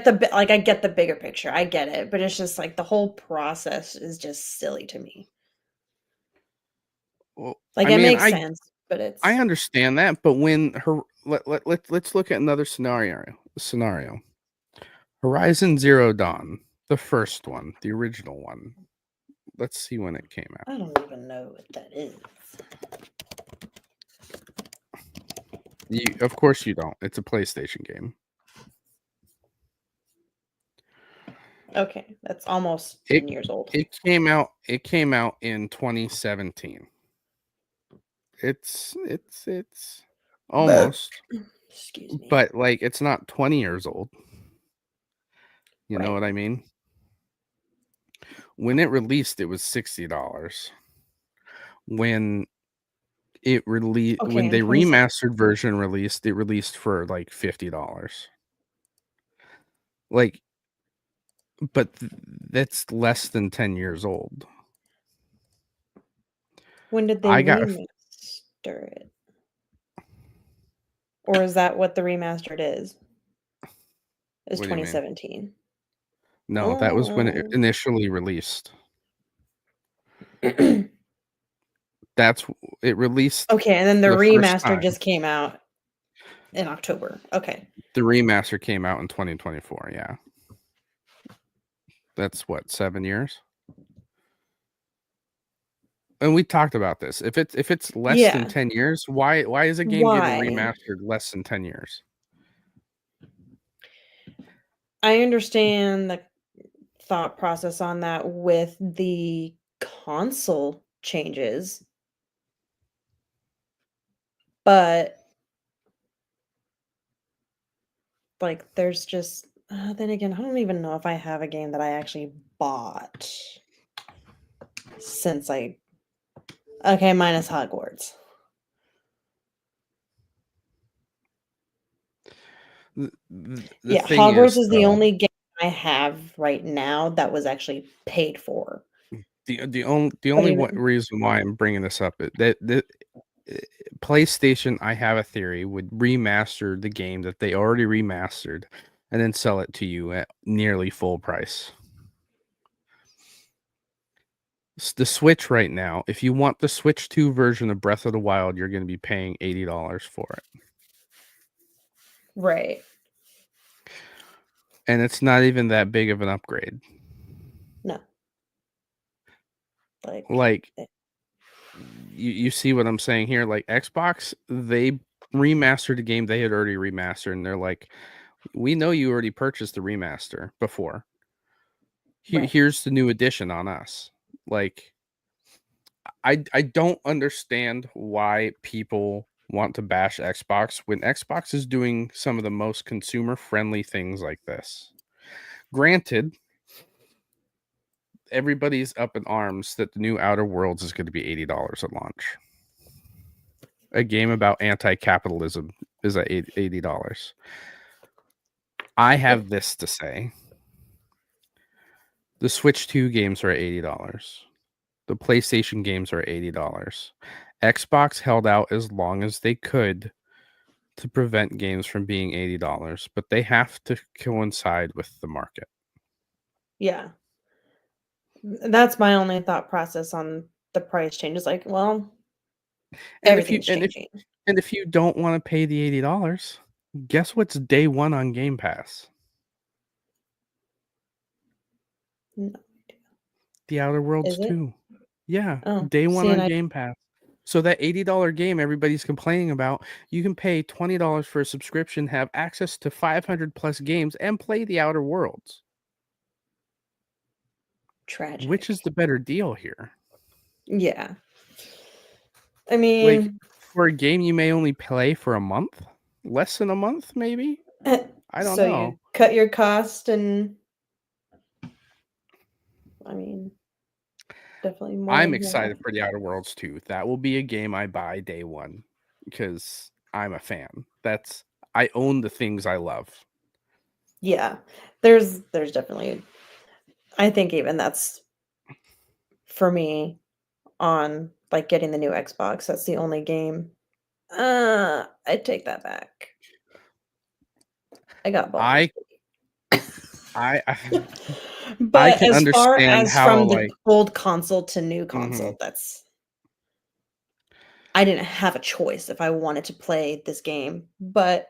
the bigger picture. I get it, but it's just like the whole process is just silly to me. Well, Like I it mean, makes sense, but I it's understand that, but when her let's look at another scenario. Horizon Zero Dawn, the first one, the original one. Let's see when it came out. I don't even know what that is. Of course you don't. It's a PlayStation game. Okay, that's almost 10 years old. It came out in 2017. It's almost, Excuse me. but like it's not 20 years old. You know what I mean? When it released, it was $60. When it released, Okay, when in they 27. remastered version released, it released for like $50. Like, but that's less than 10 years old. When did they I got remaster it? Or is that what the remastered is? Is what do you mean? 2017. No, that was when it Oh. initially released. That's it released Okay, and then the the first remaster time. just came out in October. Okay. The remaster came out in 2024. Yeah, that's what 7 years. And we talked about this. If it's less than Yeah. 10 years, why is a game getting Why? remastered less than 10 years? I understand the thought process on that with the console changes, but like there's just then again, I don't even know if I have a game that I actually bought since I okay, minus Hogwarts. The Yeah, thing Hogwarts is is the though, only game I have right now that was actually paid for. The only But even reason why I'm bringing this up is that PlayStation, I have a theory, would remaster the game that they already remastered and then sell it to you at nearly full price. The Switch right now, if you want the Switch 2 version of Breath of the Wild, you're going to be paying $80 for it. right. And it's not even that big of an upgrade. No. Like Like, eh, you see what I'm saying here? Like, Xbox, they remastered a game they had already remastered, and they're like, we know you already purchased the remaster before. right. Here's the new edition on us. Like, I don't understand why people want to bash Xbox when Xbox is doing some of the most consumer friendly things like this. Granted, everybody's up in arms that the new Outer Worlds is going to be $80 at launch. A game about anti-capitalism is at $80. I have this to say. The Switch 2 games are at $80. The PlayStation games are at $80. Xbox held out as long as they could to prevent games from being $80, but they have to coincide with the market. Yeah. That's my only thought process on the price change. Is like, well, And if you everything's changing. and if you don't want to pay the $80, guess what's day one on Game Pass? No. The Outer Worlds Is it? 2. Yeah, Oh, day one see, and on I Game Pass. So that $80 game everybody's complaining about, you can pay $20 for a subscription, have access to 500 plus games, and play the Outer Worlds. Which is tragic. the better deal here? Yeah. I Like, mean, for a game you may only play for a month, less than a month, maybe. I don't so you know. cut your cost and I mean, definitely more I'm than that. excited for the Outer Worlds 2. That will be a game I buy day one because I'm a fan. I own the things I love. Yeah. There's definitely I think even that's for me on like getting the new Xbox. That's the only game. I take that back. I got Baldur's I I I But can as far understand as how from the like old console to new mhm. console, that's I didn't have a choice if I wanted to play this game, but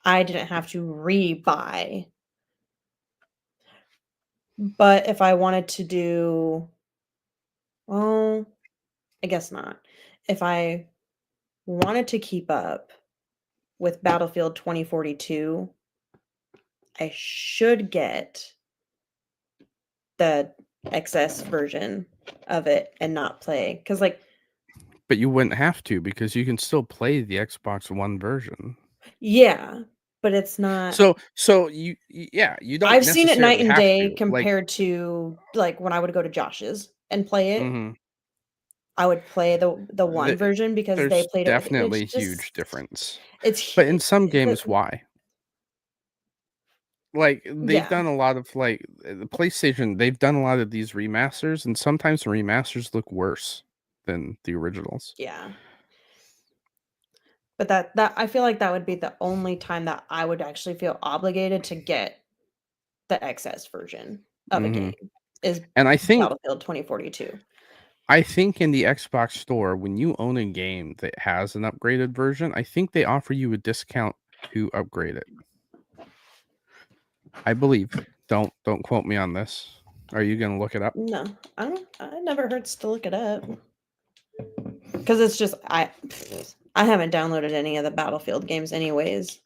I didn't have to rebuy. But if I wanted to do well, I guess not. If I wanted to keep up with Battlefield 2042, I should get the XS version of it and not play because, like, But you wouldn't have to because you can still play the Xbox One version. yeah, but it's not So yeah, you don't I've seen it night necessarily and have day to. Like compared to, like, when I would go to Josh's and play it. mhm. I would play the one The, version because they there's played it with it's definitely a huge just difference. it's But hu in some the games why? Like they've yeah, done a lot of like the PlayStation, they've done a lot of these remasters and sometimes the remasters look worse than the originals. yeah. But that I feel like that would be the only time that I would actually feel obligated to get the XS version of a Mhm. game is And Battlefield 2042. I think in the Xbox store, when you own a game that has an upgraded version, I think they offer you a discount to upgrade it. I believe. Don't quote me on this. Are you gonna look it up? No, I never hurts to look it up because it's just I haven't downloaded any of the Battlefield games anyways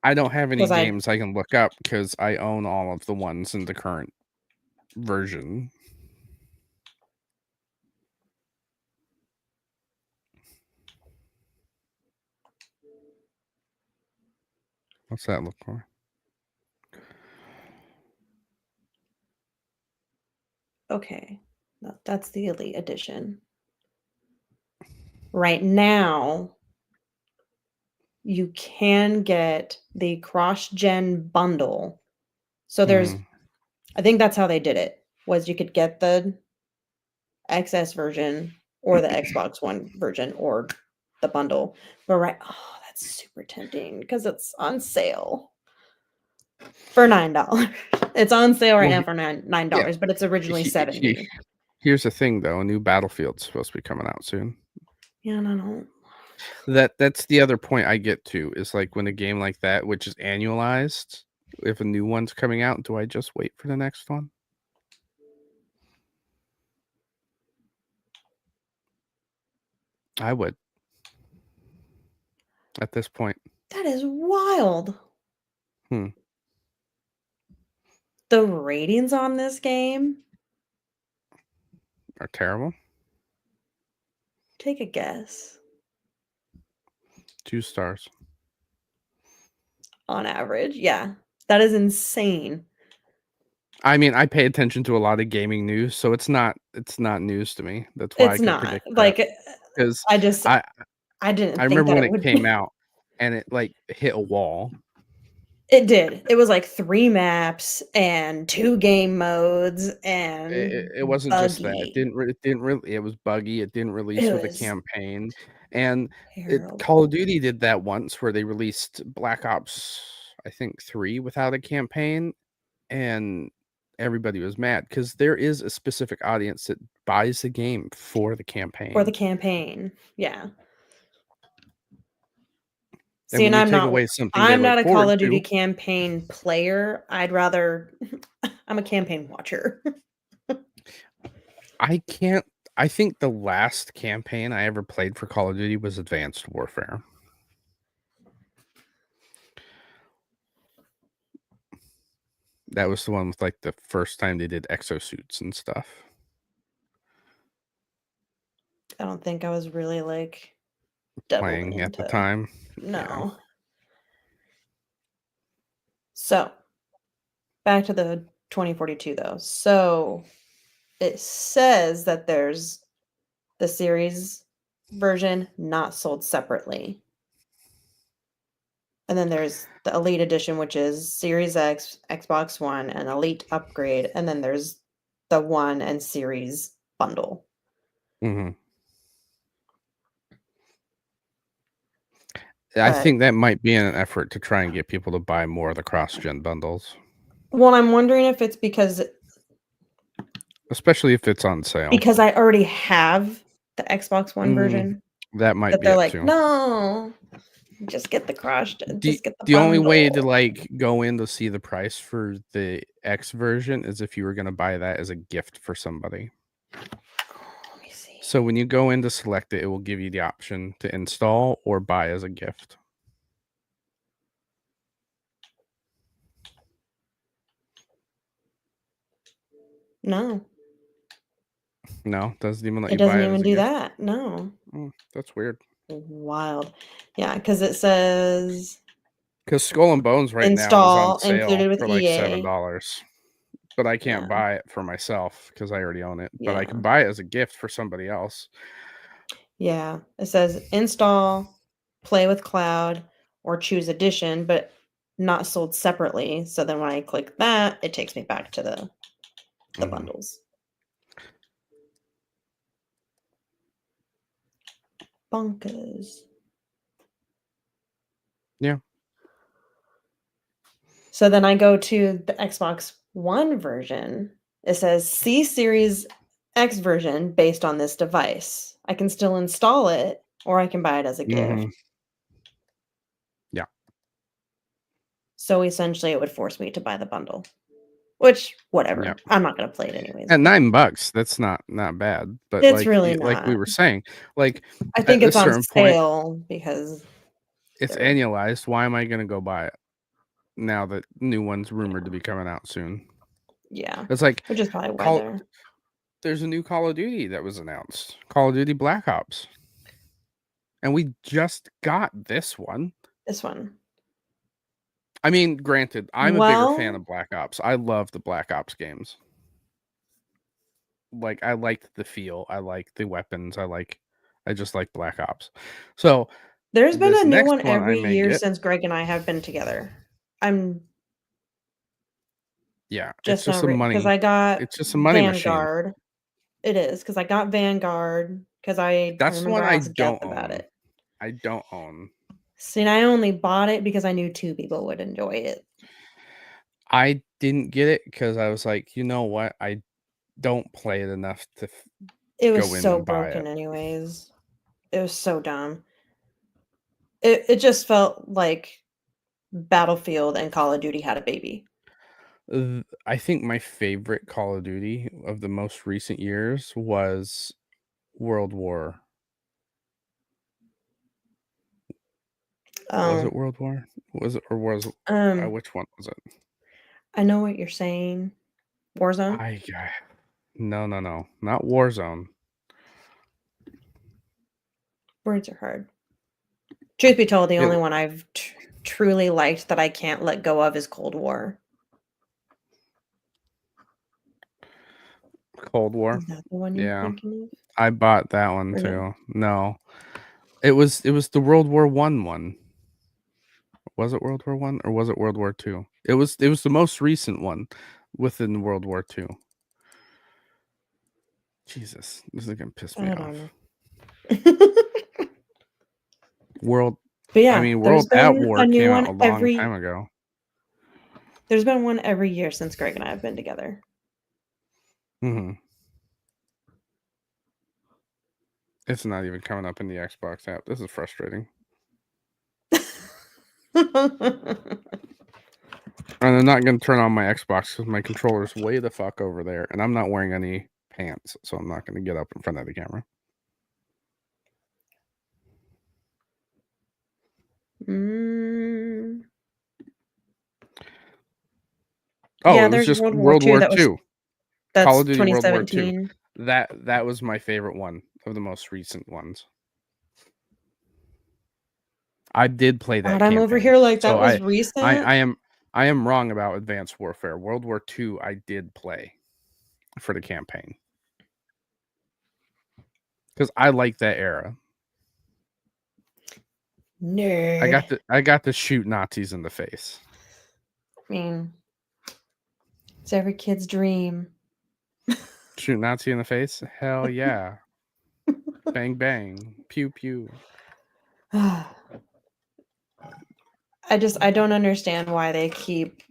I don't have any because I games I can look up because I own all of the ones in the current version. What's that look for? okay, no, that's the Elite Edition. Right now, you can get the cross-gen bundle. So there's Mhm. I think that's how they did it. Was you could get the XS version or the Xbox One version or the bundle. But right, oh, that's super tempting because it's on sale for $9. It's on sale right Well, now for nine yeah. dollars, but it's originally $70. Here's the thing, though. A new Battlefield's supposed to be coming out soon. Yeah, no. That's the other point I get to is like when a game like that, which is annualized, if a new one's coming out, do I just wait for the next one? I would. At this point. That is wild. Hmm. The ratings on this game, Are terrible. take a guess. 2 stars. On average. Yeah. That is insane. I mean, I pay attention to a lot of gaming news, so it's not news to me. That's why I It's could not. predict that. Like, Because I just I I didn't I think remember that when it it would came out and it like hit a wall. It did. It was like 3 maps and 2 game modes and It wasn't just that. buggy. It didn't really. It was buggy. It didn't release It with a was campaign, and Call of terrible. Duty did that once where they released Black Ops, I think 3 without a campaign, and everybody was mad because there is a specific audience that buys the game for the campaign. For the campaign. Yeah. And See, when and you take away something they I'm look not a Call forward of Duty to, campaign player. I'd rather I'm a campaign watcher. I think the last campaign I ever played for Call of Duty was Advanced Warfare. That was the one with like the first time they did exosuits and stuff. I don't think I was really like doubled Playing at the into. time. No. Yeah. So, back to the 2042 though. So, it says that there's the series version not sold separately. And then there's the Elite Edition, which is Series X, Xbox One, and Elite Upgrade. And then there's the One and Series bundle. Mm-hmm. I think that might be an effort to try and get people to buy more of the cross-gen bundles. Well, I'm wondering if it's because Especially if it's on sale. Because I already have the Xbox One version. That might That be they're it like, too. no, just get the just get the The only way to bundle. like go in to see the price for the X version is if you were going to buy that as a gift for somebody. Let me see. So when you go in to select it, it will give you the option to install or buy as a gift. No, No, doesn't even let it you buy doesn't it even as a do gift. that. No. That's weird. Wild. Yeah, because it says Because Skull and Bones right now is on install sale included with for like EA. $7, but I can't Yeah. buy it for myself because I already own it. But I Yeah. can buy it as a gift for somebody else. Yeah. It says install, play with cloud, or choose edition, but not sold separately. So then when I click that, it takes me back to the bundles. Bonkers. Yeah. So then I go to the Xbox One version. It says C Series X version based on this device. I can still install it or I can buy it as a gift. Yeah. So essentially it would force me to buy the bundle. Which whatever. Yeah. I'm not going to play it anyways. At $9, that's not bad. But It's really like we not. were saying, like I think at a it's on certain point, sale because it's annualized. Why am I going to go buy it now that new one's rumored to be coming out soon? Yeah. It's like Which is probably why there's a new Call of Duty that was announced. Call of Duty Black Ops. And we just got this one. This one. I mean, granted, I'm a bigger fan of Black Ops. I love the Black Ops games. Like, I liked the feel. I like the weapons. I just like Black Ops. So there's been a new one I every may year get, since Greg and I have been together. Yeah, it's Just just now a because money. I got It's just a money machine. Vanguard. It is because I got Vanguard because I That's the remember one I I asked Jeff don't about own. it. I don't own. See, and I only bought it because I knew 2 people would enjoy it. I didn't get it because I was like, you know what? I don't play it enough to It was go in so and buy it. broken anyways. It was so dumb. It just felt like Battlefield and Call of Duty had a baby. I think my favorite Call of Duty of the most recent years was World War. Was it Um, World War? Was it or was um, which one was it? I know what you're saying. Warzone? No, not Warzone. Words are hard. Truth be told, the It only one I've truly liked that I can't let go of is Cold War. Cold War. Is that the one you're Yeah, thinking of? I bought that one Or no? too. No, it was the World War One. Was it World War One or was it World War Two? It was the most recent one within World War Two. Jesus, this is gonna piss me I don't off. know. World, But I yeah, mean, there's World at been War a new came out one a long time every ago. there's been one every year since Greg and I have been together. hmm It's not even coming up in the Xbox app. This is frustrating. And I'm not gonna turn on my Xbox because my controller's way the fuck over there, and I'm not wearing any pants, so I'm not gonna get up in front of the camera. Mm. Oh, Yeah, it was there's just World War World II War Two. Call that's of Duty World War Two. 2017. That was my favorite one of the most recent ones. I did play God, that I'm over campaign, here like that so was I recent. I am I am wrong about Advanced Warfare. World War Two, I did play for the campaign because I like that era. Nerd. I got to shoot Nazis in the face. I mean, it's every kid's dream. Shoot Nazi in the face? Hell yeah! Bang bang, pew pew. I don't understand why they keep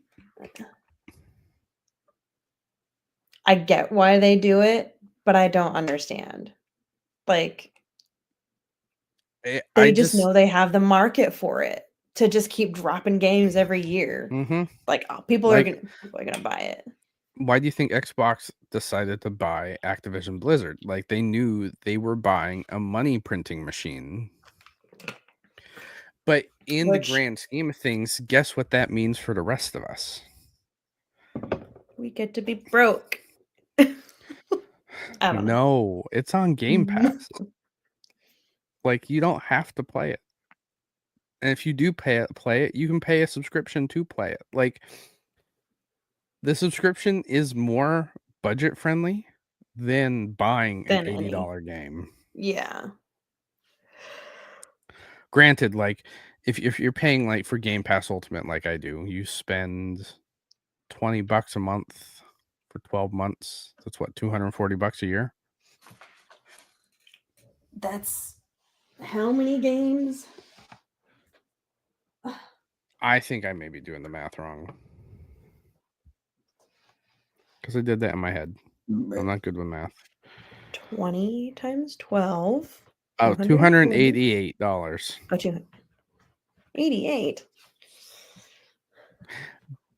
I get why they do it, but I don't understand. Like I they just just know they have the market for it to just keep dropping games every year. mm-hmm. Like, oh, Like, people are gonna buy it. why do you think Xbox decided to buy Activision Blizzard? Like, they knew they were buying a money printing machine. But in the Which grand scheme of things, guess what that means for the rest of us? we get to be broke. I don't know. No, it's on Game Pass. Like, you don't have to play it. And if you do play it, you can pay a subscription to play it. Like, the subscription is more budget friendly than buying an Than any. $80 game. Yeah. Granted, like if you're paying like for Game Pass Ultimate like I do, you spend $20 a month for 12 months. That's what, $240 a year? That's how many games? I think I may be doing the math wrong. Because I did that in my head. I'm not good with math. 20 times 12. Oh, 240. $288. Oh, 288.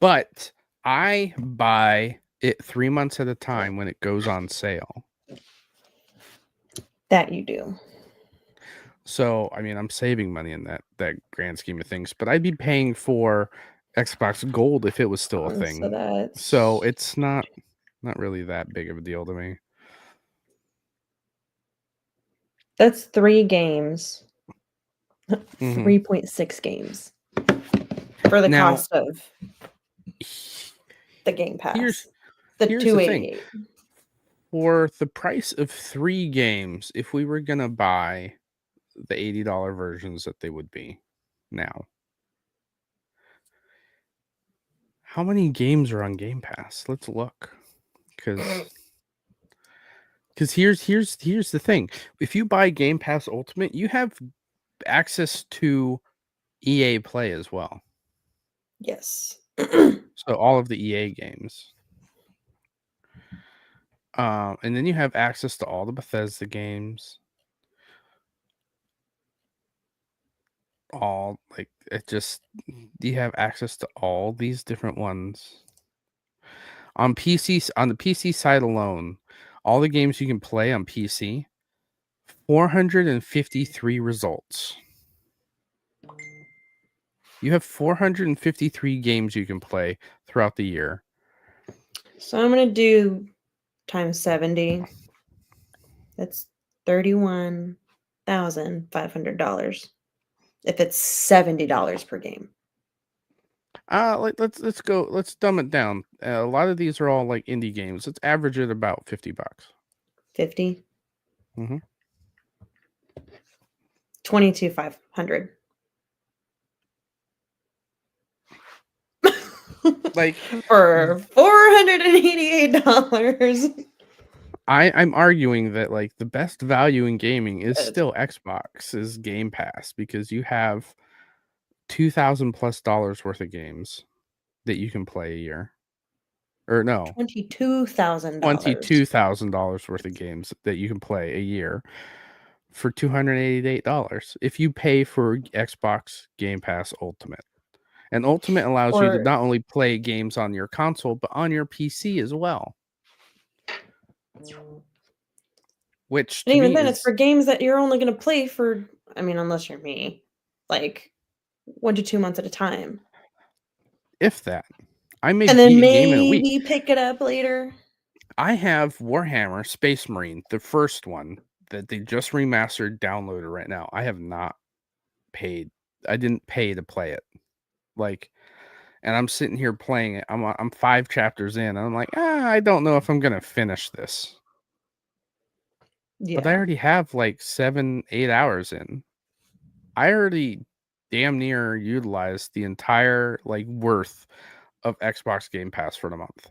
But I buy it 3 months at a time when it goes on sale. That you do. So, I mean, I'm saving money in that grand scheme of things, but I'd be paying for Xbox Gold if it was still a So thing. So, that's it's not really that big of a deal to me. 3 games. Mhm. 3.6 games for the Now, cost of the Game here's Pass. The here's the thing. 288. For the price of 3 games, if we were gonna buy the $80 versions that they would be now, How many games are on Game Pass? Let's look. Because here's the thing. If you buy Game Pass Ultimate, you have access to EA Play as well. Yes. So all of the EA games. And then you have access to all the Bethesda games. All like it just you have access to all these different ones. On PC, on the PC side alone, all the games you can play on PC, 453 results. You have 453 games you can play throughout the year. So I'm gonna do times 70. That's $31,500. If it's $70 per game. Let's go. Let's dumb it down. A lot of these are all like indie games. Let's average it about $50. 50. Mm-hmm. 22,500. Like for $488. I'm arguing that like the best value in gaming is still Xbox's Game Pass because you have $2,000+ worth of games that you can play a year. Or no, $22,000. $22,000 worth of games that you can play a year for $288 if you pay for Xbox Game Pass Ultimate. And Ultimate allows you to Or not only play games on your console but on your PC as well. Which and to even me then, it's is, for games that you're only going to play for, I mean, unless you're me, like 1 to 2 months at a time. if that. I may And then beat a game in a week. maybe pick it up later. I have Warhammer Space Marine, the first one that they just remastered, downloaded right now. I have not paid. I didn't pay to play it. Like, and I'm sitting here playing it. I'm 5 chapters in, and I'm like, I don't know if I'm gonna finish this. But I Yeah. already have like 7, 8 hours in. I already damn near utilized the entire like worth of Xbox Game Pass for the month.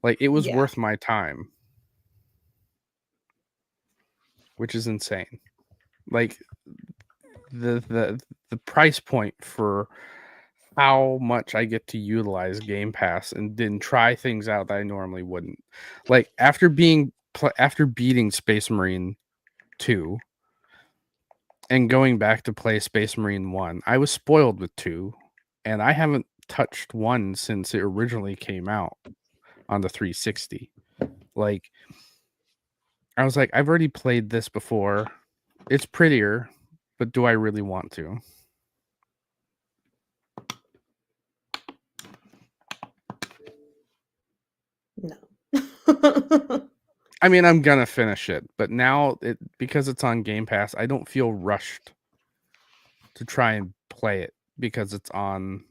Like it was Yeah. worth my time, which is insane. Like the price point for how much I get to utilize Game Pass and then try things out that I normally wouldn't. Like after beating Space Marine 2 and going back to play Space Marine 1, I was spoiled with 2 and I haven't touched 1 since it originally came out on the 360. Like I was like, I've already played this before. It's prettier, but do I really want to? No. I mean, I'm gonna finish it, but now because it's on Game Pass, I don't feel rushed to try and play it because it's on.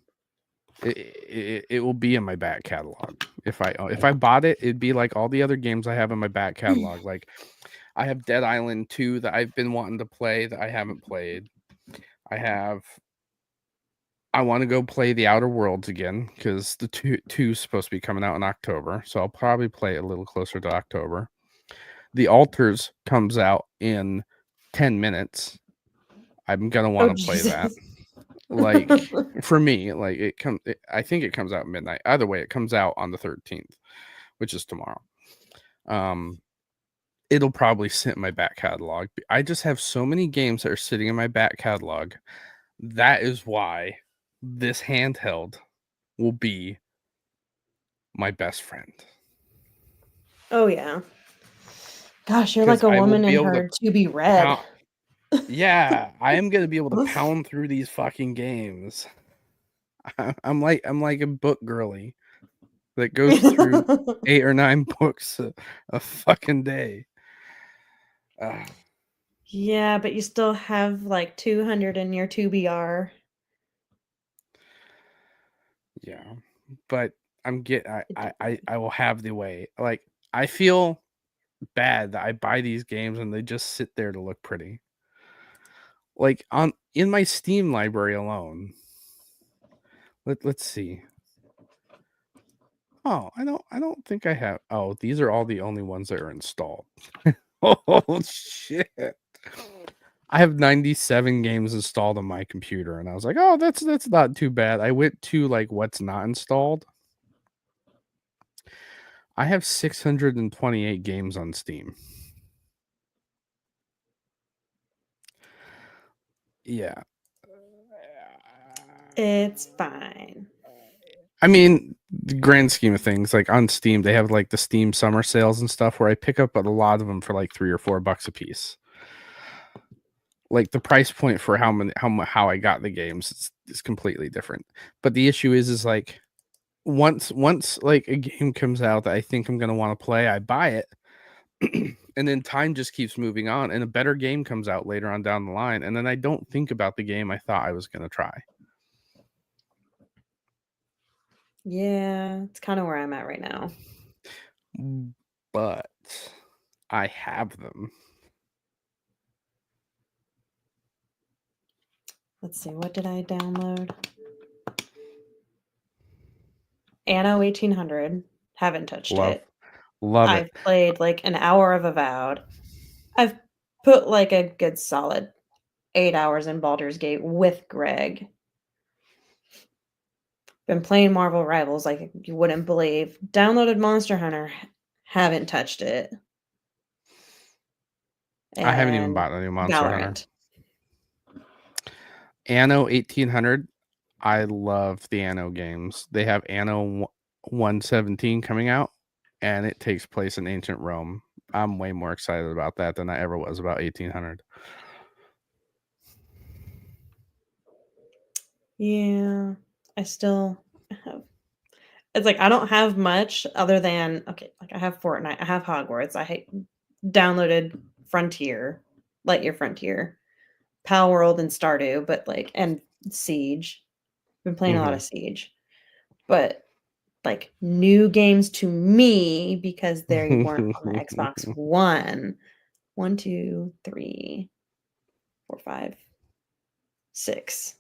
It will be in my back catalog. If I bought it, it'd be like all the other games I have in my back catalog. Like I have Dead Island 2 that I've been wanting to play that I haven't played. I want to go play the Outer Worlds again because the two is supposed to be coming out in October, so I'll probably play it a little closer to October. The Altars comes out in 10 minutes. I'm gonna Oh, want to play that. Jesus. Like for me, like I think it comes out midnight. Either way, it comes out on the 13th, which is tomorrow. It'll probably sit in my back catalog. I just have so many games that are sitting in my back catalog. That is why this handheld will be my best friend. Oh, yeah. Gosh, you're like Because a I will woman be in able to her to be read. pound. Yeah, I am gonna be able to pound through these fucking games. I'm like a book girly that goes through 8 or 9 books a fucking day. Yeah, but you still have like 200 in your 2BR. Yeah, but I will have the way. Like I feel bad that I buy these games and they just sit there to look pretty. Like in my Steam library alone. Let's see. Oh, I don't think I have. Oh, these are all the only ones that are installed. Oh shit. I have 97 games installed on my computer, and I was like, "Oh, that's not too bad." I went to like what's not installed. I have 628 games on Steam. Yeah. It's fine. I mean, the grand scheme of things, like on Steam, they have like the Steam summer sales and stuff where I pick up a lot of them for like $3 or $4 a piece. Like the price point for how I got the games is completely different. But the issue is like once like a game comes out that I think I'm gonna want to play, I buy it, and then time just keeps moving on, and a better game comes out later on down the line, and then I don't think about the game I thought I was gonna try. Yeah, it's kind of where I'm at right now. But I have them. Let's see, what did I download? Anno 1800. Haven't touched it. Love I've it. played like an hour of Avowed. I've put like a good solid 8 hours in Baldur's Gate with Greg. Been playing Marvel Rivals like you wouldn't believe. Downloaded Monster Hunter. Haven't touched it. I haven't even And bought a new Monster Hunter. Valorant. Anno 1800. I love the Anno games. They have Anno 117 coming out, and it takes place in ancient Rome. I'm way more excited about that than I ever was about 1800. Yeah, I still have. It's like I don't have much other than okay, like I have Fortnite, I have Hogwarts, downloaded Frontier, Lightyear Frontier, Pal World, and Stardew, but like and Siege. Been playing a lot Mm-hmm. of Siege, but like new games to me because they weren't on the Xbox One. 1, 2, 3, 4, 5, 6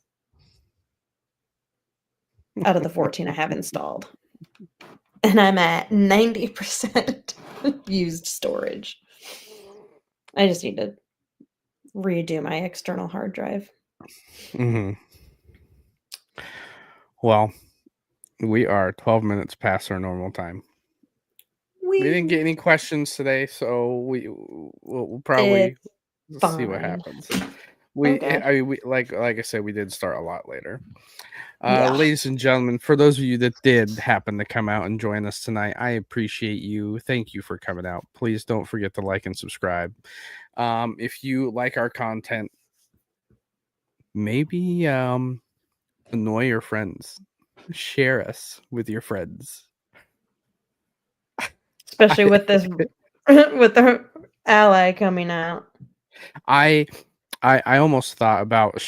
out of the 14 I have installed. And I'm at 90% used storage. I just need to redo my external hard drive. Mm-hmm. Well, we are 12 minutes past our normal time. We didn't get any questions today, so we'll probably It's see what fine. happens. Okay. I mean, we like I said, we did start a lot later. Yeah. Ladies and gentlemen, for those of you that did happen to come out and join us tonight, I appreciate you. Thank you for coming out. Please don't forget to like and subscribe. If you like our content, maybe annoy your friends. Share us with your friends. Especially with this with the Ally coming out. I almost thought about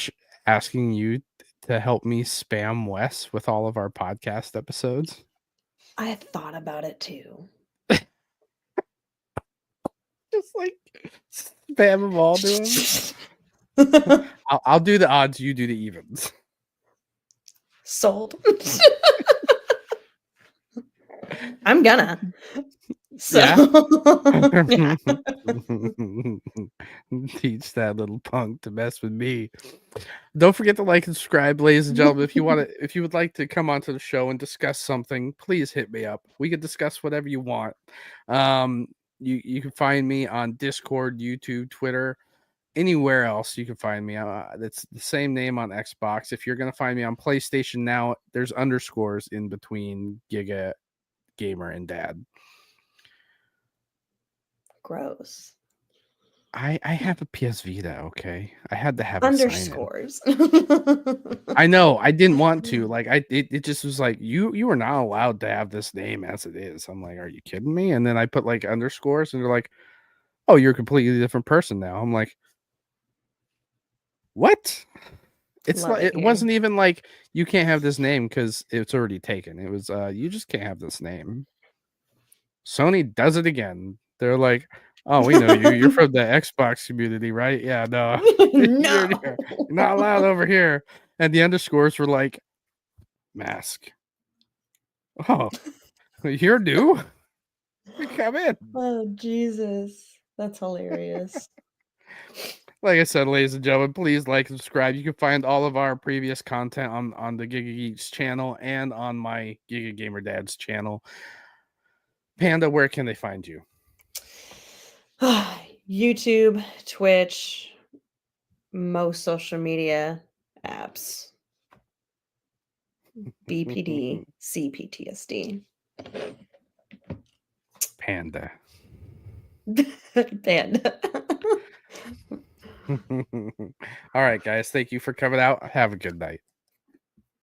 asking you to help me spam Wes with all of our podcast episodes. I thought about it too. Just like spam them all to him. I'll do the odds, you do the evens. Sold. I'm gonna. So Yeah. yeah. Teach that little punk to mess with me. Don't forget to like and subscribe, ladies and gentlemen. If you would like to come onto the show and discuss something, please hit me up. We can discuss whatever you want. You can find me on Discord, YouTube, Twitter, anywhere else you can find me. That's the same name on Xbox. If you're gonna find me on PlayStation now, there's underscores in between Giga, Gamer, and Dad. Gross. I have a PS Vita, okay? I had to have a sign in. Underscores. I know, I didn't want to. Like it just was like you are not allowed to have this name as it is. I'm like, are you kidding me? And then I put like underscores and they're like, "Oh, you're a completely different person now." I'm like, "What?" It's Love like it it here. wasn't even like you can't have this name cuz it's already taken. It was you just can't have this name. Sony does it again. They're like, "Oh, we know you. You're from the Xbox community, right? Yeah, no. you're, No. you're not allowed over here." And the underscores were like mask. Oh, You're new. Come in. Oh, Jesus. That's hilarious. Like I said, ladies and gentlemen, please like and subscribe. You can find all of our previous content on the Giga Geeks channel and on my Giga Gamer Dad's channel. Panda, where can they find you? YouTube, Twitch, most social media apps. BPD, CPTSD. Panda. Panda. All right, guys. Thank you for coming out. Have a good night.